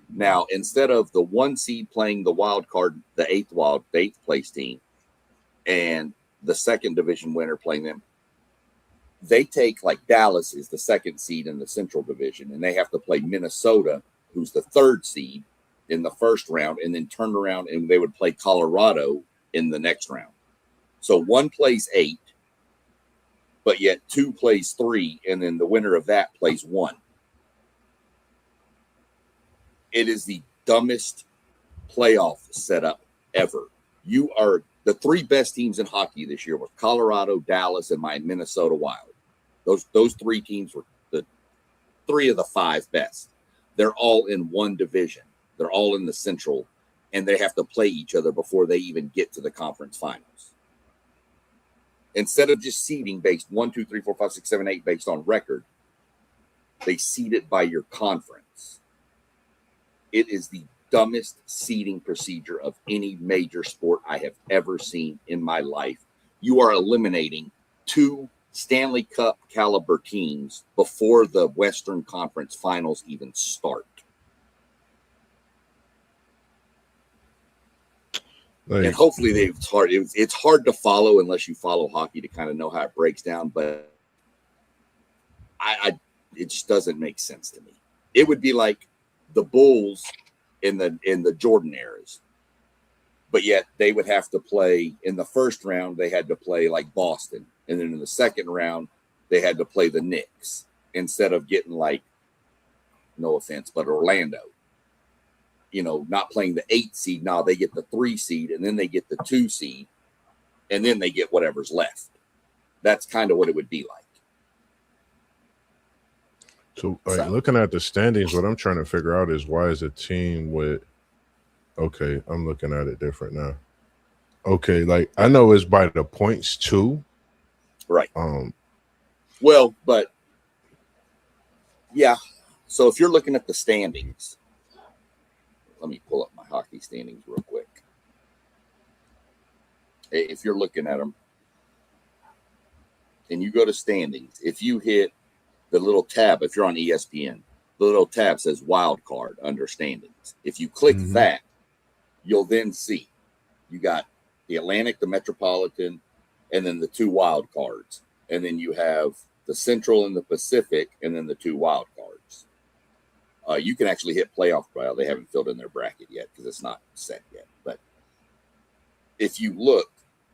Now, instead of the 1 seed playing the wild card, the 8th place team, and the second division winner playing them, they take, like, Dallas is the 2nd seed in the Central Division, and they have to play Minnesota, who's the 3rd seed, in the first round, and then turn around and they would play Colorado in the next round. So 1 plays 8, but yet 2 plays 3, and then the winner of that plays 1. It is the dumbest playoff setup ever. You are the 3 best teams in hockey this year were Colorado, Dallas, and my Minnesota Wild. Those 3 teams were the 3 of the 5 best. They're all in one division. They're all in the Central, and they have to play each other before they even get to the conference finals. Instead of just seeding based 1, 2, 3, 4, 5, 6, 7, 8 based on record, they seed it by your conference. It is the dumbest seeding procedure of any major sport I have ever seen in my life. You are eliminating 2 Stanley Cup caliber teams before the Western Conference Finals even start. And hopefully it's hard to follow unless you follow hockey to kind of know how it breaks down, but it just doesn't make sense to me. It would be like the Bulls in the Jordan eras, but yet they would have to play in the first round. They had to play like Boston, and then in the second round they had to play the Knicks instead of getting, like, no offense, but Orlando. Not playing the 8 seed. Now they get the 3 seed, and then they get the 2 seed, and then they get whatever's left. That's kind of what it would be like. So, looking at the standings, what I'm trying to figure out is why is a team with, okay, I'm looking at it different now. Okay, like, I know it's by the points too. Right. Well, but yeah. So if you're looking at the standings, let me pull up my hockey standings real quick. If you're looking at them and you go to standings, if you hit the little tab, if you're on ESPN, the little tab says wild card under standings. If you click that, you'll then see you got the Atlantic, the Metropolitan, and then the 2 wild cards. And then you have the Central and the Pacific, and then the 2 wild cards. You can actually hit playoff. Well, they haven't filled in their bracket yet because it's not set yet. But if you look,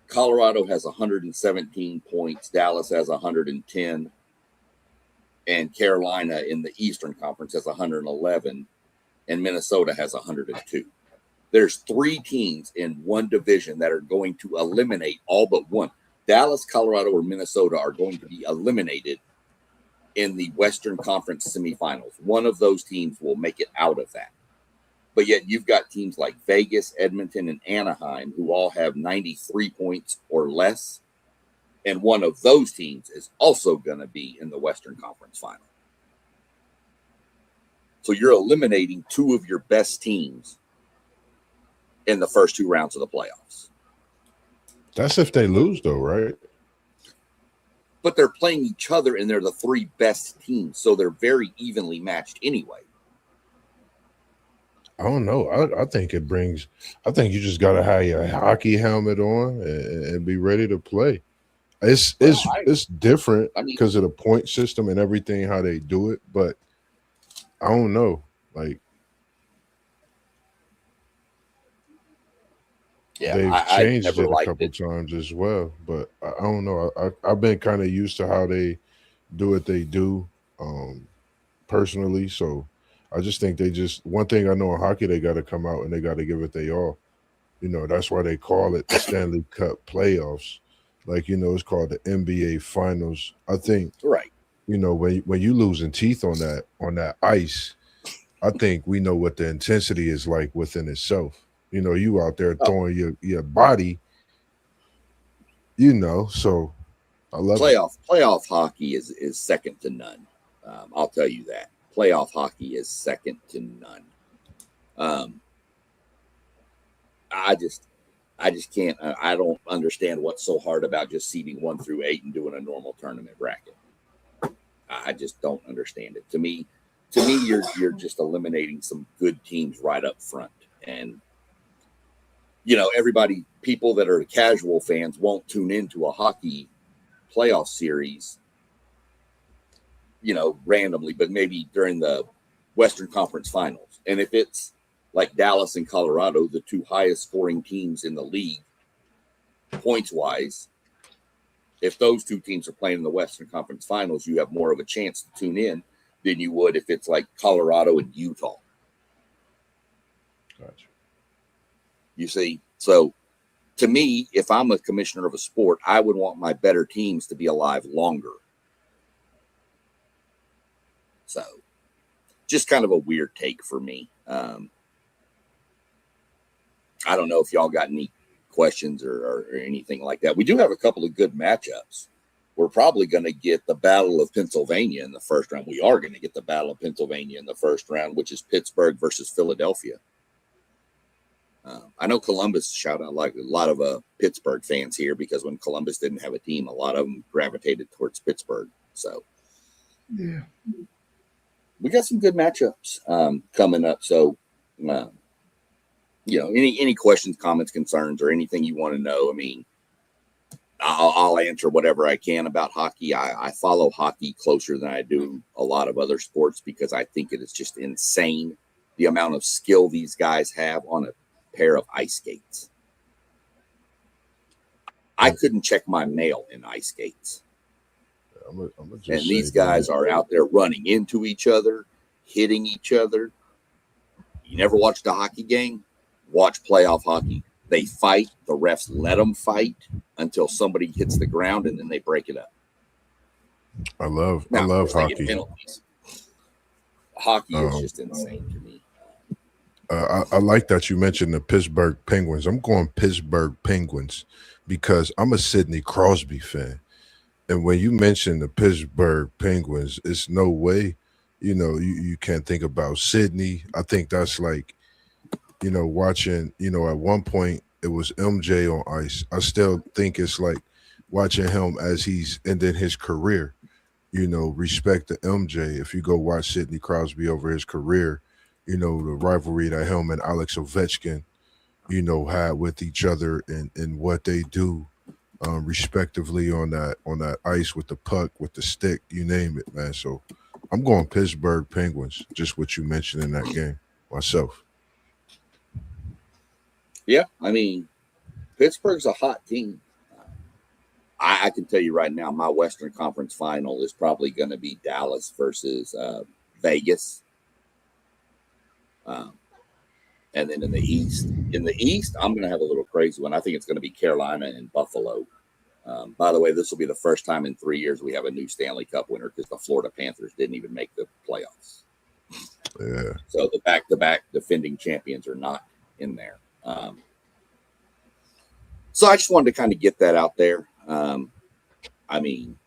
Colorado has 117 points. Dallas has 110. And Carolina in the Eastern Conference has 111. And Minnesota has 102. There's 3 teams in one division that are going to eliminate all but one. Dallas, Colorado, or Minnesota are going to be eliminated in the Western Conference semifinals. One of those teams will make it out of that. But yet you've got teams like Vegas, Edmonton, and Anaheim who all have 93 points or less. And one of those teams is also going to be in the Western Conference final. So you're eliminating 2 of your best teams in the first 2 rounds of the playoffs. That's if they lose, though, right? But they're playing each other, and they're the 3 best teams, so they're very evenly matched anyway. I don't know. I think it brings – I think you just got to have your hockey helmet on and be ready to play. It's different because of the point system and everything, how they do it, but I don't know. Like, yeah, they've changed it a couple times as well, but I don't know. I've been kind of used to how they do what they do personally, so I just think one thing I know in hockey, they got to come out and they got to give it they all. That's why they call it the Stanley Cup playoffs. Like, it's called the NBA Finals. I think, right. When you losing teeth on that ice, I think we know what the intensity is like within itself. You know, you out there throwing your body, you know, so I love playoff hockey is second to none. I'll tell you that. Playoff hockey is second to none. I just can't. I don't understand what's so hard about just seeding 1 through 8 and doing a normal tournament bracket. I just don't understand it. To me, you're just eliminating some good teams right up front, and you know, people that are casual fans won't tune into a hockey playoff series, you know, randomly, but maybe during the Western Conference Finals. And if it's like Dallas and Colorado, the 2 highest scoring teams in the league, points wise, if those 2 teams are playing in the Western Conference Finals, you have more of a chance to tune in than you would if it's like Colorado and Utah. Gotcha. You see? So to me, if I'm a commissioner of a sport, I would want my better teams to be alive longer. So just kind of a weird take for me. I don't know if y'all got any questions or anything like that. We do have a couple of good matchups. We're probably going to get the Battle of Pennsylvania in the first round. We are going to get the Battle of Pennsylvania in the first round, which is Pittsburgh versus Philadelphia. I know Columbus, shout out like a lot of Pittsburgh fans here, because when Columbus didn't have a team, a lot of them gravitated towards Pittsburgh. So Yeah. we got some good matchups coming up. So, you know, any questions, comments, concerns, or anything you want to know, I mean, I'll answer whatever I can about hockey. I follow hockey closer than I do a lot of other sports, because I think it is just insane the amount of skill these guys have on a pair of ice skates. I couldn't check my mail in ice skates. And these guys are out there running into each other, hitting each other. You never watched a hockey game? Watch playoff hockey. They fight. The refs let them fight until somebody hits the ground, and then they break it up. I love hockey. Hockey is just insane to me. I like that you mentioned the Pittsburgh Penguins. I'm going Pittsburgh Penguins because I'm a Sidney Crosby fan. And when you mention the Pittsburgh Penguins, it's no way, you know, you can't think about Sidney. I think that's like, you know, watching, you know, at one point it was MJ on ice. I still think it's like watching him as he's ending his career. You know, respect to MJ. If you go watch Sidney Crosby over his career, you know, the rivalry that him and Alex Ovechkin, you know, had with each other and what they do respectively on that ice with the puck, with the stick, you name it, man. So I'm going Pittsburgh Penguins, just what you mentioned in that game myself. Yeah, I mean, Pittsburgh's a hot team. I can tell you right now, my Western Conference final is probably going to be Dallas versus Vegas. And then in the East, I'm going to have a little crazy one. I think it's going to be Carolina and Buffalo. By the way, this will be the first time in 3 years we have a new Stanley Cup winner, because the Florida Panthers didn't even make the playoffs. Yeah. So the back-to-back defending champions are not in there. So I just wanted to kind of get that out there. I mean,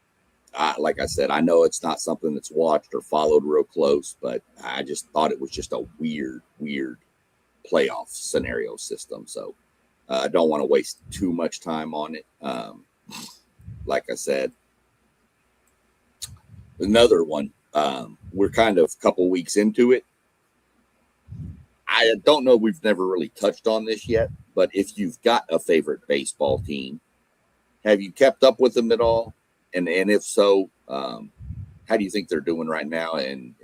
like I said, I know it's not something that's watched or followed real close, but I just thought it was just a weird playoff scenario system. So I don't want to waste too much time on it. Like I said, another one, we're kind of a couple weeks into it. I don't know, we've never really touched on this yet, but if you've got a favorite baseball team, have you kept up with them at all? And if so, how do you think they're doing right now? And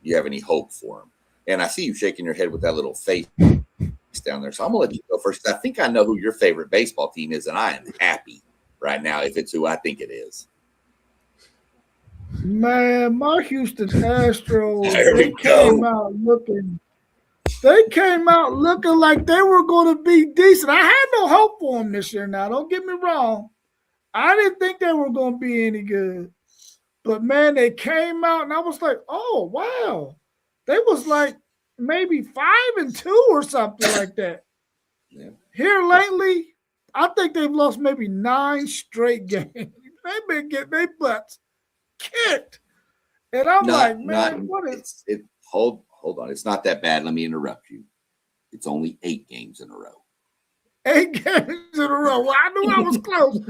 you have any hope for them? And I see you shaking your head with that little face down there. So I'm going to let you go first. I think I know who your favorite baseball team is, and I am happy right now if it's who I think it is. Man, my Houston Astros, They came out looking like they were going to be decent. I had no hope for them this year now. Don't get me wrong. I didn't think they were going to be any good. But, man, they came out, and I was like, oh, wow. They was like maybe 5-2 or something like that. Yeah. Here lately, I think they've lost maybe 9 straight games. They've been getting their butts kicked. And I'm like, man, what is it? Hold on. It's not that bad. Let me interrupt you. It's only 8 games in a row. 8 games in a row? Well, I knew I was close.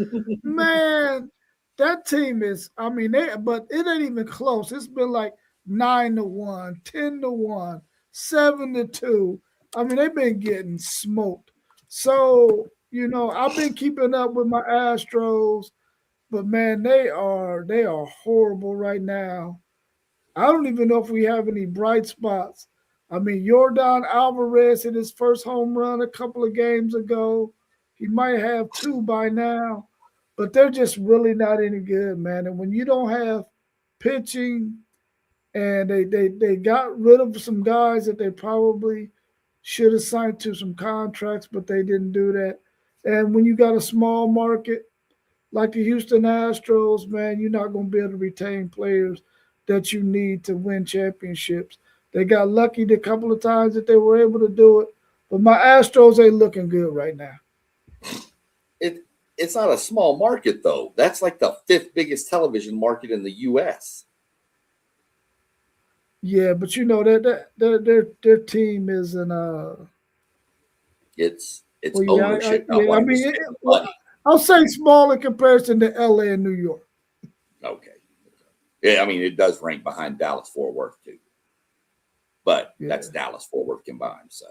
Man, that team is, I mean, but it ain't even close. It's been like 9-1, 10-1, 7-2. I mean, they've been getting smoked. So, I've been keeping up with my Astros, but man, they are horrible right now. I don't even know if we have any bright spots. I mean, Yordan Alvarez hit his first home run a couple of games ago. He might have 2 by now, but they're just really not any good, man. And when you don't have pitching, and they got rid of some guys that they probably should have signed to some contracts, but they didn't do that. And when you got a small market like the Houston Astros, man, you're not going to be able to retain players that you need to win championships. They got lucky the couple of times that they were able to do it, but my Astros ain't looking good right now. It's not a small market, though. That's like the 5th biggest television market in the U.S. Yeah, but their team isn't. It's well, ownership. I mean, I'll say small in comparison to L.A. and New York. Okay. Yeah, I mean, it does rank behind Dallas-Fort Worth, too. But that's Dallas-Fort Worth combined. So,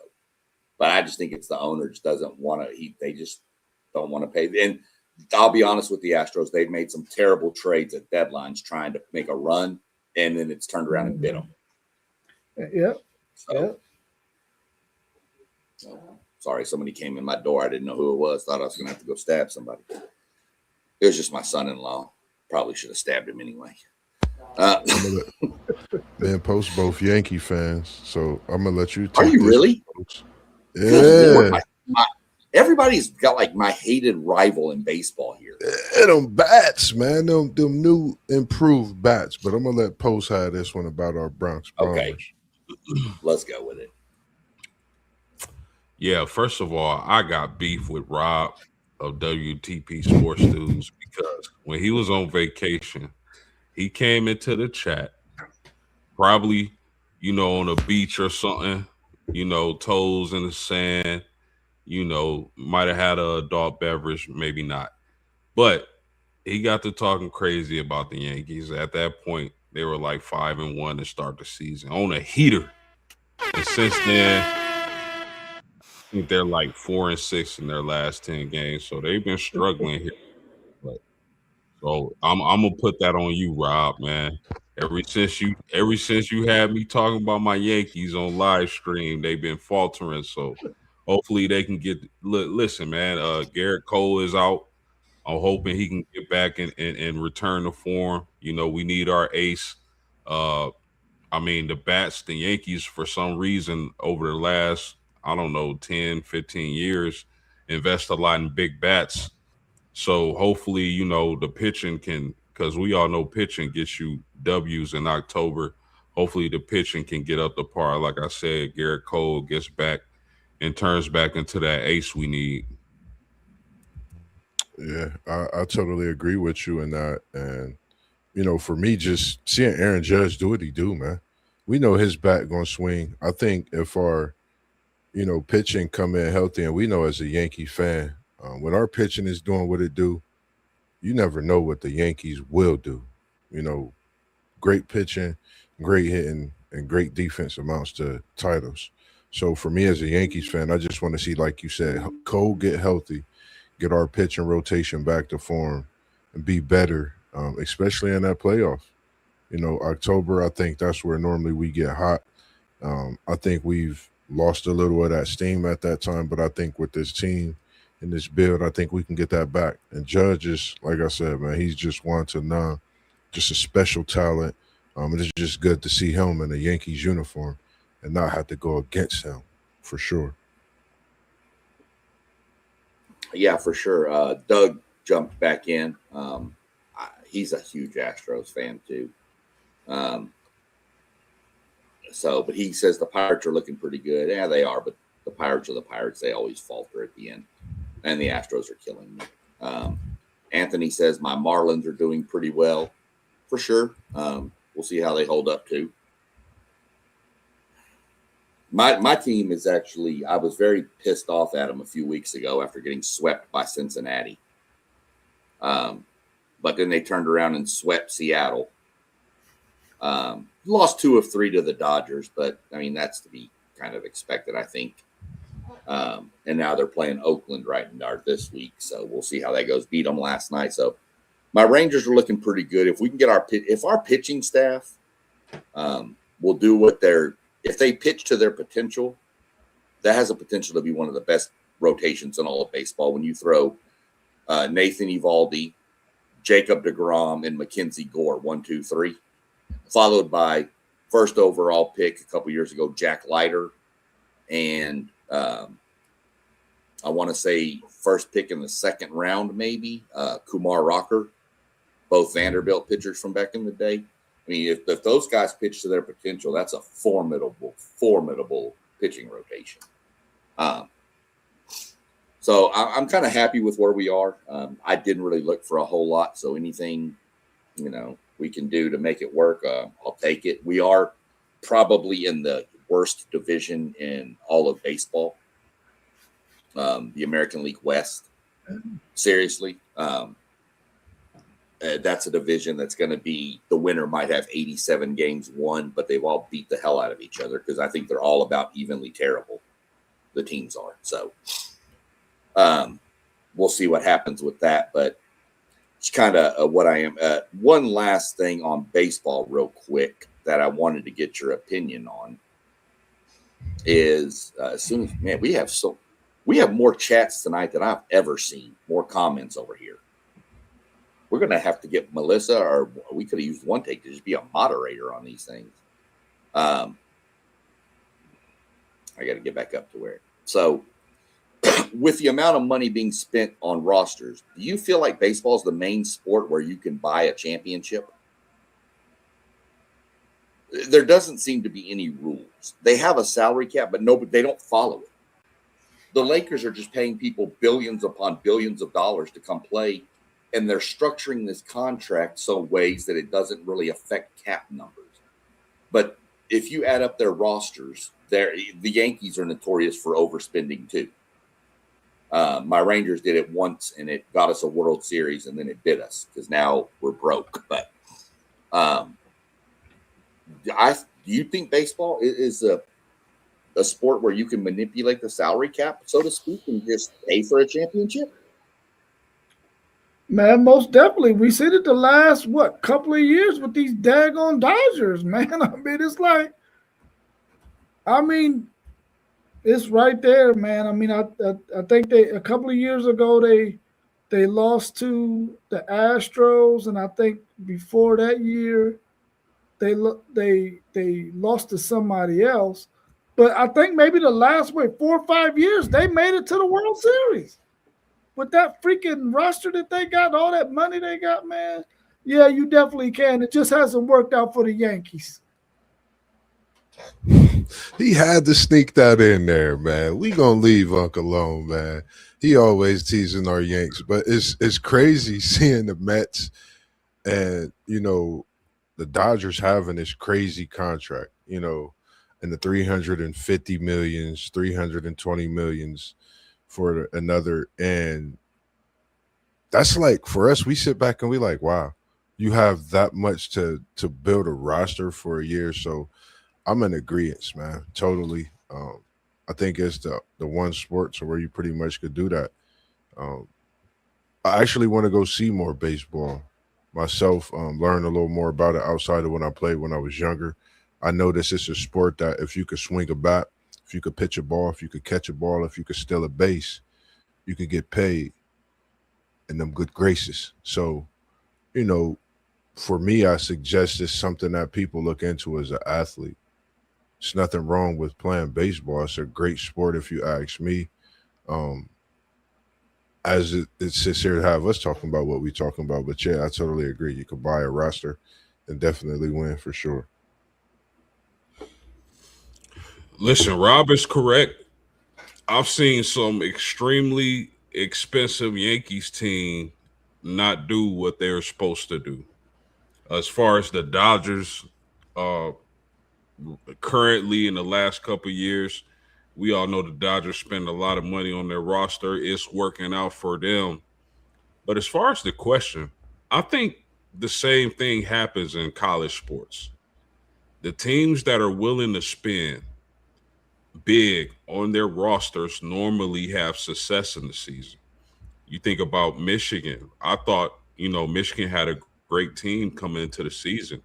but I just think it's the owner just doesn't want to. They just don't want to pay. And I'll be honest with the Astros, they've made some terrible trades at deadlines trying to make a run, and then it's turned around and bit them. Yep. So, sorry, somebody came in my door. I didn't know who it was. Thought I was going to have to go stab somebody. It was just my son-in-law. Probably should have stabbed him anyway. Man, Post both Yankee fans, so I'm gonna let you. Are you really? Yeah. Everybody's got like my hated rival in baseball here. Them bats, man. Them new improved bats. But I'm gonna let Post have this one about our Bronx Bombers. Okay. Let's go with it. Yeah, first of all, I got beef with Rob of WTP Sports News because when he was on vacation, he came into the chat, probably, on a beach or something, toes in the sand, might have had an adult beverage, maybe not. But he got to talking crazy about the Yankees. At that point, they were like 5-1 to start the season on a heater. And since then, I think they're like 4-6 in their last 10 games. So they've been struggling here. So I'm gonna put that on you, Rob, man. Ever since you had me talking about my Yankees on live stream, they've been faltering. So hopefully they can get. Listen, man. Garrett Cole is out. I'm hoping he can get back and return to form. We need our ace. I mean, the Yankees, for some reason, over the last, 10, 15 years, invest a lot in big bats. So hopefully, the pitching can, because we all know pitching gets you W's in October. Hopefully the pitching can get up to par. Like I said, Garrett Cole gets back and turns back into that ace we need. Yeah, I totally agree with you in that. And, for me, just seeing Aaron Judge do what he do, man. We know his bat going to swing. I think if our, pitching come in healthy, and we know as a Yankee fan, when our pitching is doing what it do, you never know what the Yankees will do. Great pitching, great hitting, and great defense amounts to titles. So for me as a Yankees fan, I just want to see, like you said, Cole get healthy, get our pitching rotation back to form, and be better, especially in that playoff. October, I think that's where normally we get hot. I think we've lost a little of that steam at that time, but I think with this team and this build, I think we can get that back. And Judge is, like I said, man, he's just one to none, just a special talent. It's just good to see him in a Yankees uniform and not have to go against him, for sure. Yeah, for sure. Doug jumped back in. He's a huge Astros fan too. So, but he says the Pirates are looking pretty good. Yeah, they are, but the Pirates are the Pirates. They always falter at the end. And the Astros are killing me. Anthony says my Marlins are doing pretty well, for sure. We'll see how they hold up too. My team is actually, I was very pissed off at them a few weeks ago after getting swept by Cincinnati. But then they turned around and swept Seattle. Lost 2 of 3 to the Dodgers, but I mean, that's to be kind of expected, I think. And now they're playing Oakland this week. So we'll see how that goes. Beat them last night. So my Rangers are looking pretty good. If we can get if our pitching staff will do what if they pitch to their potential, that has a potential to be one of the best rotations in all of baseball. When you throw Nathan Eovaldi, Jacob deGrom, and Mackenzie Gore, 1, 2, 3, followed by first overall pick a couple years ago, Jack Leiter, and I want to say first pick in the second round, maybe Kumar Rocker, both Vanderbilt pitchers from back in the day. I mean, if those guys pitch to their potential, that's a formidable pitching rotation. So I'm kind of happy with where we are. I didn't really look for a whole lot. So anything, we can do to make it work, I'll take it. We are probably in the worst division in all of baseball, the American League West. Seriously. That's a division that's going to be, the winner might have 87 games won, but they've all beat the hell out of each other because I think they're all about evenly terrible. The teams are. So we'll see what happens with that, but it's kind of what I am. One last thing on baseball real quick that I wanted to get your opinion on is as soon as, man, we have more chats tonight than I've ever seen, more comments over here. We're going to have to get Melissa, or we could have used one take to just be a moderator on these things. I got to get back up to where. So with the amount of money being spent on rosters, do you feel like baseball is the main sport where you can buy a championship? There doesn't seem to be any rules. They have a salary cap, but they don't follow it. The Lakers are just paying people billions upon billions of dollars to come play, and they're structuring this contract so ways that it doesn't really affect cap numbers. But if you add up their rosters, the Yankees are notorious for overspending too. My Rangers did it once, and it got us a World Series, and then it bit us because now we're broke. But do you think baseball is a sport where you can manipulate the salary cap, so to speak, and just pay for a championship? Man, most definitely. We seen it the last, couple of years with these daggone Dodgers, man. It's right there, man. I think a couple of years ago, they lost to the Astros, and I think before that year, they lost to somebody else. But I think maybe the last 4 or 5 years, they made it to the World Series. With that freaking roster that they got, all that money they got, man, yeah, you definitely can. It just hasn't worked out for the Yankees. He had to sneak that in there, man. We gonna leave Uncle alone, man. He always teasing our Yanks, but it's crazy seeing the Mets and the Dodgers having this crazy contract, and the 350 millions, 320 millions for another, and that's like, for us, we sit back and we like, wow, you have that much to build a roster for a year. So I'm in agreement, man, totally. I think it's the one sport so where you pretty much could do that. I actually want to go see more baseball myself, learn a little more about it outside of when I played when I was younger. I notice it's a sport that if you could swing a bat, if you could pitch a ball, if you could catch a ball, if you could steal a base, you could get paid in them good graces. So, for me, I suggest it's something that people look into as an athlete. There's nothing wrong with playing baseball. It's a great sport if you ask me. As it sits here to have us talking about what we're talking about. But yeah, I totally agree. You could buy a roster and definitely win for sure. Listen, Rob is correct. I've seen some extremely expensive Yankees team not do what they're supposed to do. As far as the Dodgers, uh, currently in the last couple of years, we all know the Dodgers spend a lot of money on their roster. It's working out for them. But as far as the question, I think the same thing happens in college sports. The teams that are willing to spend big on their rosters normally have success in the season. You think about Michigan. I thought, Michigan had a great team coming into the season.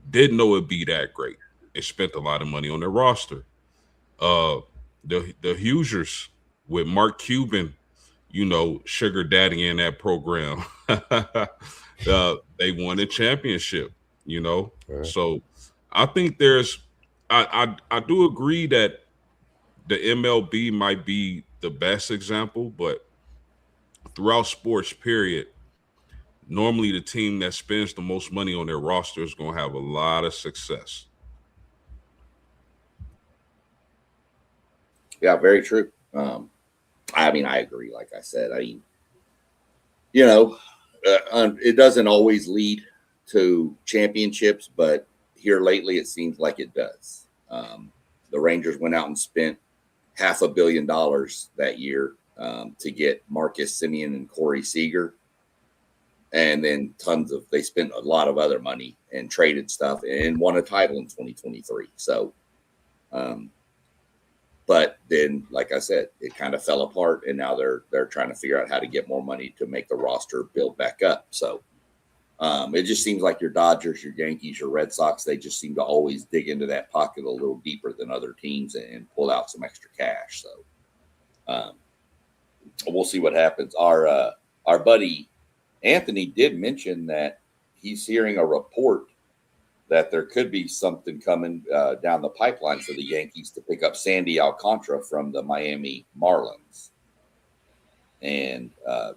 Didn't know it'd be that great. They spent a lot of money on their roster. Uh the Hoosiers with Mark Cuban, sugar daddy in that program. They won a championship. Right. So I think I do agree that the MLB might be the best example, but throughout sports, period, normally the team that spends the most money on their roster is going to have a lot of success. Yeah, very true. I mean, I agree. Like I said, it doesn't always lead to championships, but here lately it seems like it does. The Rangers went out and spent $500 million that year to get Marcus Semien and Corey Seager. And then they spent a lot of other money and traded stuff and won a title in 2023. So, but then, like I said, it kind of fell apart, and now they're trying to figure out how to get more money to make the roster build back up. So it just seems like your Dodgers, your Yankees, your Red Sox, they just seem to always dig into that pocket a little deeper than other teams and pull out some extra cash. So we'll see what happens. Our buddy Anthony did mention that he's hearing a report that there could be something coming down the pipeline for the Yankees to pick up Sandy Alcantara from the Miami Marlins. And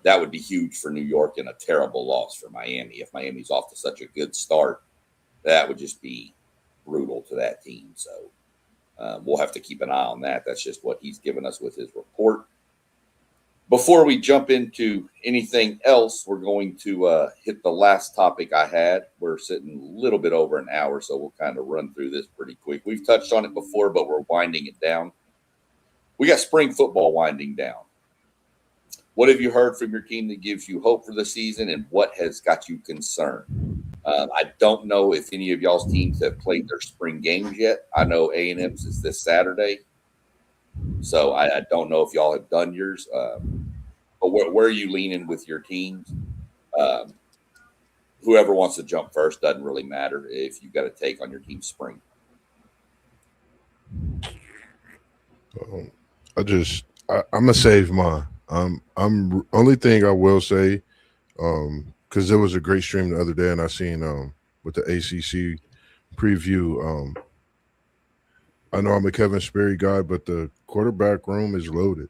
that would be huge for New York and a terrible loss for Miami. If Miami's off to such a good start, that would just be brutal to that team. So we'll have to keep an eye on that. That's just what he's given us with his report. Before we jump into anything else, we're going to hit the last topic I had. We're sitting a little bit over an hour, so we'll kind of run through this pretty quick. We've touched on it before, but we're winding it down. We got spring football winding down. What have you heard from your team that gives you hope for the season, and what has got you concerned? I don't know if any of y'all's teams have played their spring games yet. I know A&M's is this Saturday. So I don't know if y'all have done yours, but where are you leaning with your teams? Whoever wants to jump first, doesn't really matter if you've got to take on your team's spring. I'm gonna save mine. I'm only thing I will say, because there was a great stream the other day, and I seen with the ACC preview. I know I'm a Kevin Sperry guy, but the quarterback room is loaded.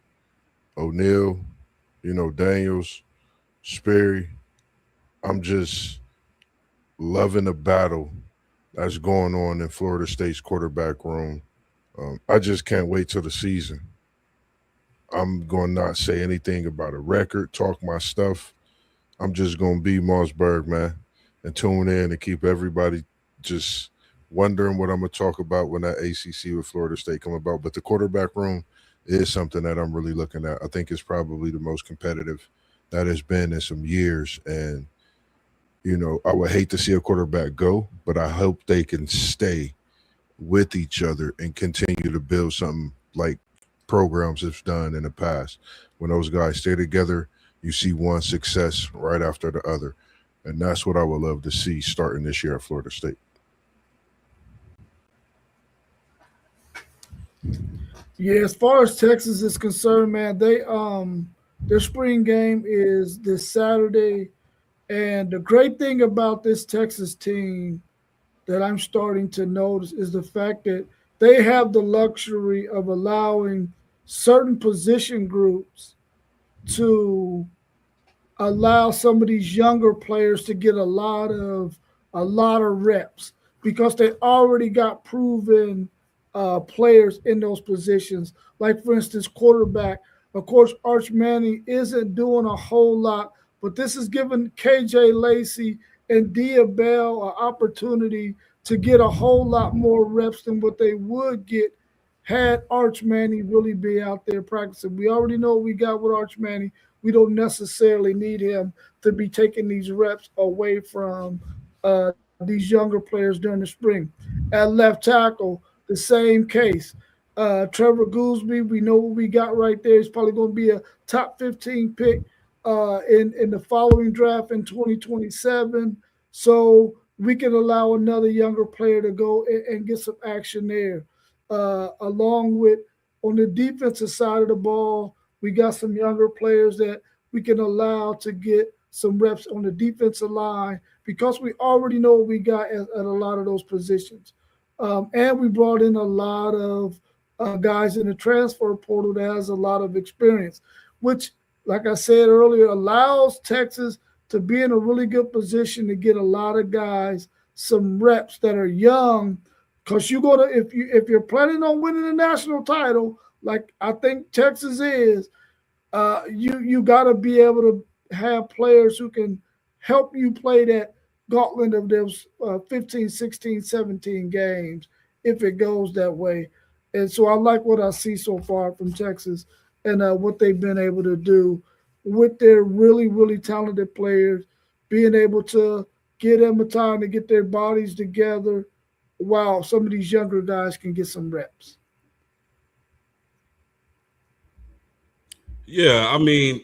O'Neal, Daniels, Sperry. I'm just loving the battle that's going on in Florida State's quarterback room. I just can't wait till the season. I'm going to not say anything about a record, talk my stuff. I'm just going to be Mossberg, man, and tune in and keep everybody just wondering what I'm going to talk about when that ACC with Florida State come about. But the quarterback room is something that I'm really looking at. I think it's probably the most competitive that has been in some years. And, I would hate to see a quarterback go, but I hope they can stay with each other and continue to build something like programs have done in the past. When those guys stay together, you see one success right after the other. And that's what I would love to see starting this year at Florida State. Yeah, as far as Texas is concerned, man, their spring game is this Saturday. And the great thing about this Texas team that I'm starting to notice is the fact that they have the luxury of allowing certain position groups to allow some of these younger players to get a lot of reps because they already got proven players in those positions. Like, for instance, quarterback. Of course, Arch Manning isn't doing a whole lot, but this is giving KJ Lacey and Dia Bell an opportunity to get a whole lot more reps than what they would get had Arch Manning really be out there practicing. We already know what we got with Arch Manning. We don't necessarily need him to be taking these reps away from these younger players during the spring. At left tackle, the same case. Trevor Goolsby, we know what we got right there. He's probably going to be a top 15 pick in the following draft in 2027. So we can allow another younger player to go and get some action there. Along with on the defensive side of the ball, we got some younger players that we can allow to get some reps on the defensive line because we already know what we got at a lot of those positions. And we brought in a lot of guys in the transfer portal that has a lot of experience, which, like I said earlier, allows Texas to be in a really good position to get a lot of guys some reps that are young. Because you're gonna, if you're planning on winning a national title, like I think Texas is, you got to be able to have players who can help you play that gauntlet of those 15, 16, 17 games if it goes that way. And so I like what I see so far from Texas and what they've been able to do with their really, really talented players, being able to give them a time to get their bodies together while some of these younger guys can get some reps. Yeah, I mean,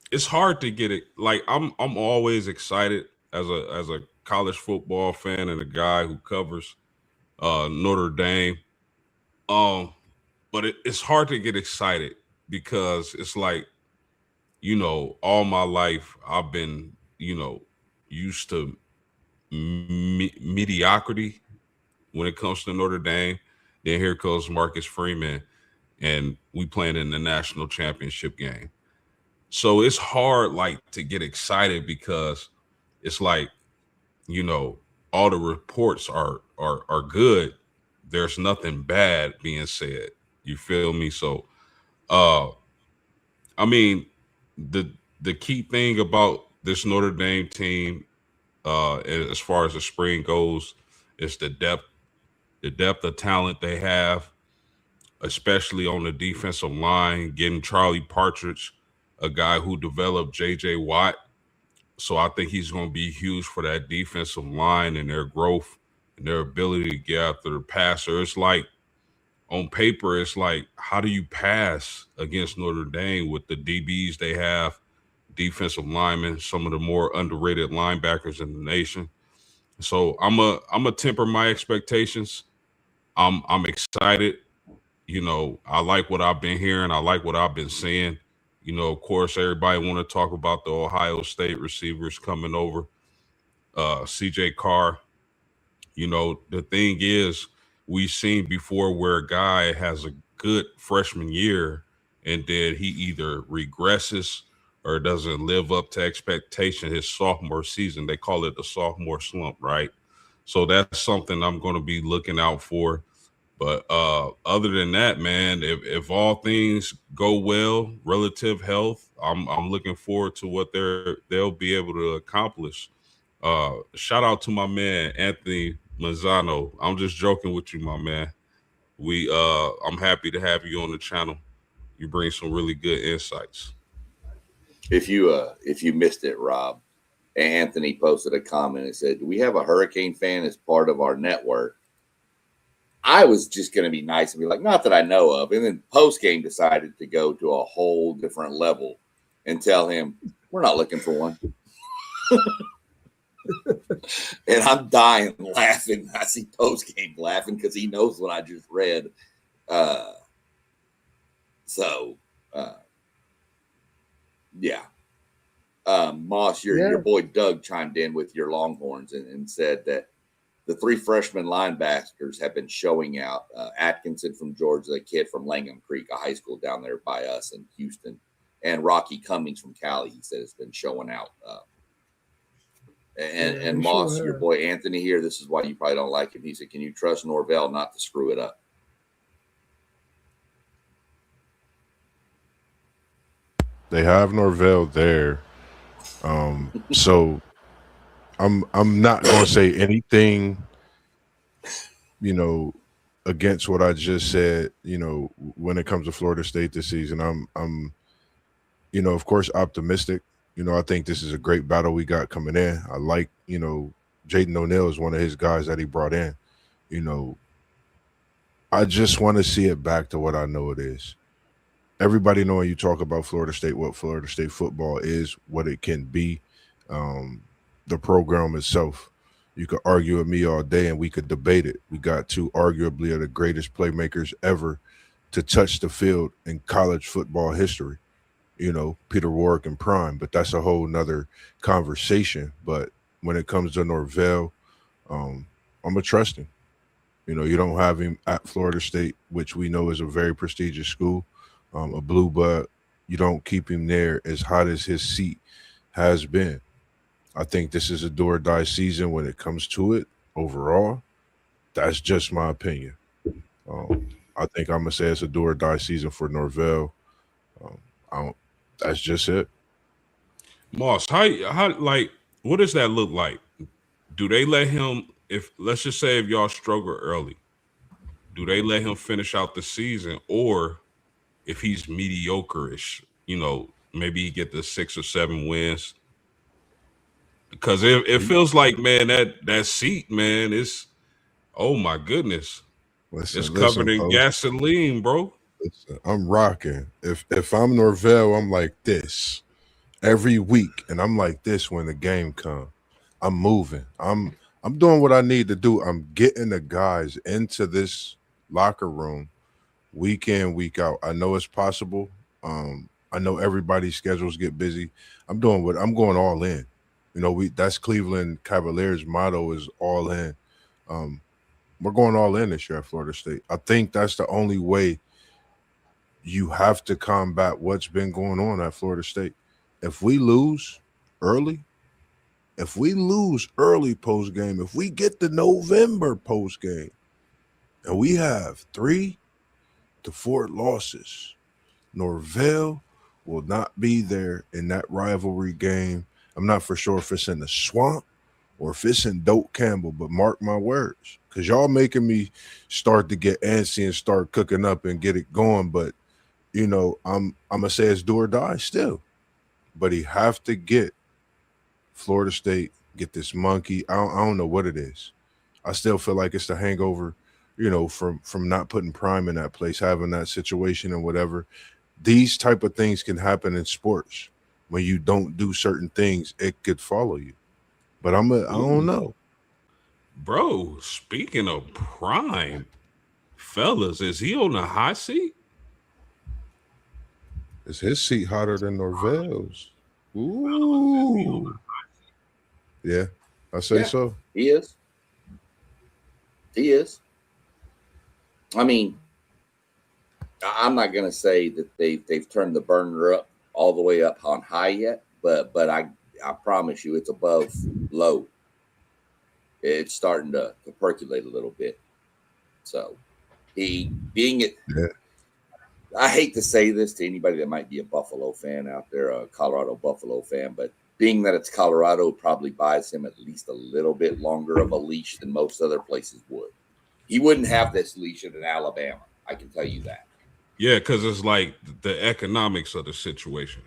it's hard to get it. Like I'm always excited as a college football fan and a guy who covers Notre Dame. But it's hard to get excited because it's like, all my life I've been, used to mediocrity when it comes to Notre Dame. Then here comes Marcus Freeman, and we playing in the national championship game. So it's hard, like, to get excited because it's like, all the reports are good. There's nothing bad being said. You feel me? So, uh, I mean, the the key thing about this Notre Dame team, as far as the spring goes, is the depth of talent they have, especially on the defensive line, getting Charlie Partridge, a guy who developed J.J. Watt. So I think he's going to be huge for that defensive line and their growth and their ability to get after the passer. It's like, on paper, it's like, how do you pass against Notre Dame with the DBs they have, defensive linemen, some of the more underrated linebackers in the nation? So I'm a temper my expectations. I'm excited. I like what I've been hearing. I like what I've been seeing. Of course, everybody want to talk about the Ohio State receivers coming over. CJ Carr. The thing is, we've seen before where a guy has a good freshman year and then he either regresses or doesn't live up to expectation his sophomore season. They call it the sophomore slump, right? So that's something I'm going to be looking out for. But other than that, man, if all things go well, relative health, I'm looking forward to what they'll be able to accomplish. Shout out to my man Anthony Mazzano. I'm just joking with you, my man. I'm happy to have you on the channel. You bring some really good insights. If you missed it, Rob, Anthony posted a comment and said, "Do we have a Hurricane fan as part of our network?" I was just going to be nice and be like, not that I know of. And then post game decided to go to a whole different level and tell him, we're not looking for one. And I'm dying laughing. I see post game laughing because he knows what I just read. Yeah. Moss, your boy Doug chimed in with your Longhorns and said that the three freshman linebackers have been showing out. Atkinson from Georgia, the kid from Langham Creek, a high school down there by us in Houston, and Rocky Cummings from Cali, he said, has been showing out. And he Moss, sure your has. boy Anthony here, this is why you probably don't like him. He said, can you trust Norvell not to screw it up? They have Norvell there. So I'm not gonna say anything, against what I just said, when it comes to Florida State this season. I'm of course optimistic. I think this is a great battle we got coming in. I like, Jaden O'Neal is one of his guys that he brought in. I just want to see it back to what I know it is. Everybody knowing you talk about Florida State, what Florida State football is, what it can be, the program itself. You could argue with me all day and we could debate it. We got two arguably of the greatest playmakers ever to touch the field in college football history. Peter Warrick and Prime, but that's a whole nother conversation. But when it comes to Norvell, I'm a trust him. You don't have him at Florida State, which we know is a very prestigious school, a blue blood. You don't keep him there as hot as his seat has been. I think this is a do or die season when it comes to it overall. That's just my opinion. I think I'm gonna say it's a do or die season for Norvell. That's just it. Moss, how like what does that look like? Do they let him, if let's just say if y'all struggle early, do they let him finish out the season? Or if he's mediocre-ish, maybe he get the 6 or 7 wins? Because it feels like, man, that seat, man, is, oh my goodness. It's covered in gasoline, bro. Listen, I'm rocking. If I'm Norvell, I'm like this every week, and I'm like this when the game comes. I'm moving. I'm doing what I need to do. I'm getting the guys into this locker room week in, week out. I know it's possible. I know everybody's schedules get busy. I'm going all in. That's Cleveland Cavaliers' motto is all in. We're going all in this year at Florida State. I think that's the only way you have to combat what's been going on at Florida State. If we lose early post game, if we get the November post game and we have 3 to 4 losses, Norvell will not be there in that rivalry game. I'm not for sure if it's in the Swamp or if it's in Doak Campbell, but mark my words, because y'all making me start to get antsy and start cooking up and get it going. But I'm gonna say it's do or die still. But he have to get Florida State, get this monkey. I don't know what it is. I still feel like it's the hangover, from not putting Prime in that place, having that situation and whatever. These type of things can happen in sports. When you don't do certain things, it could follow you. But I don't know. Bro, speaking of Prime, fellas, is he on the hot seat? Is his seat hotter than Norvell's? Ooh. Yeah, I say so. He is. I mean, I'm not going to say that they've turned the burner up all the way up on high yet, but I promise you it's above low. It's starting to percolate a little bit. So I hate to say this to anybody that might be a Buffalo fan out there, a Colorado Buffalo fan, but being that it's Colorado probably buys him at least a little bit longer of a leash than most other places would. He wouldn't have this leash in Alabama. I can tell you that. Yeah, because it's like the economics of the situation.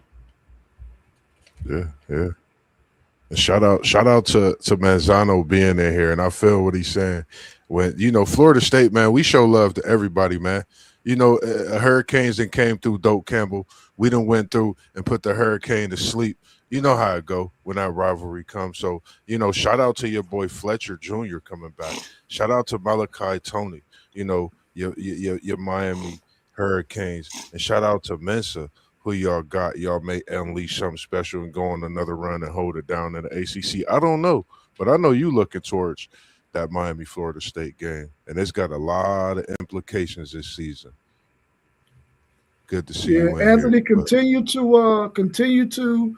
Yeah. And shout out to Manzano being in here, and I feel what he's saying. When Florida State, man, we show love to everybody, man. Hurricanes that came through Doak Campbell, we done went through and put the Hurricane to sleep. You know how it go when that rivalry comes. So, shout out to your boy Fletcher Jr. coming back. Shout out to Malachi Tony, your Miami Hurricanes. And shout out to Mensa, who y'all got. Y'all may unleash something special and go on another run and hold it down in the ACC. I don't know, but I know you looking towards that Miami-Florida State game, and it's got a lot of implications this season. Good to see you, Anthony. Here, continue to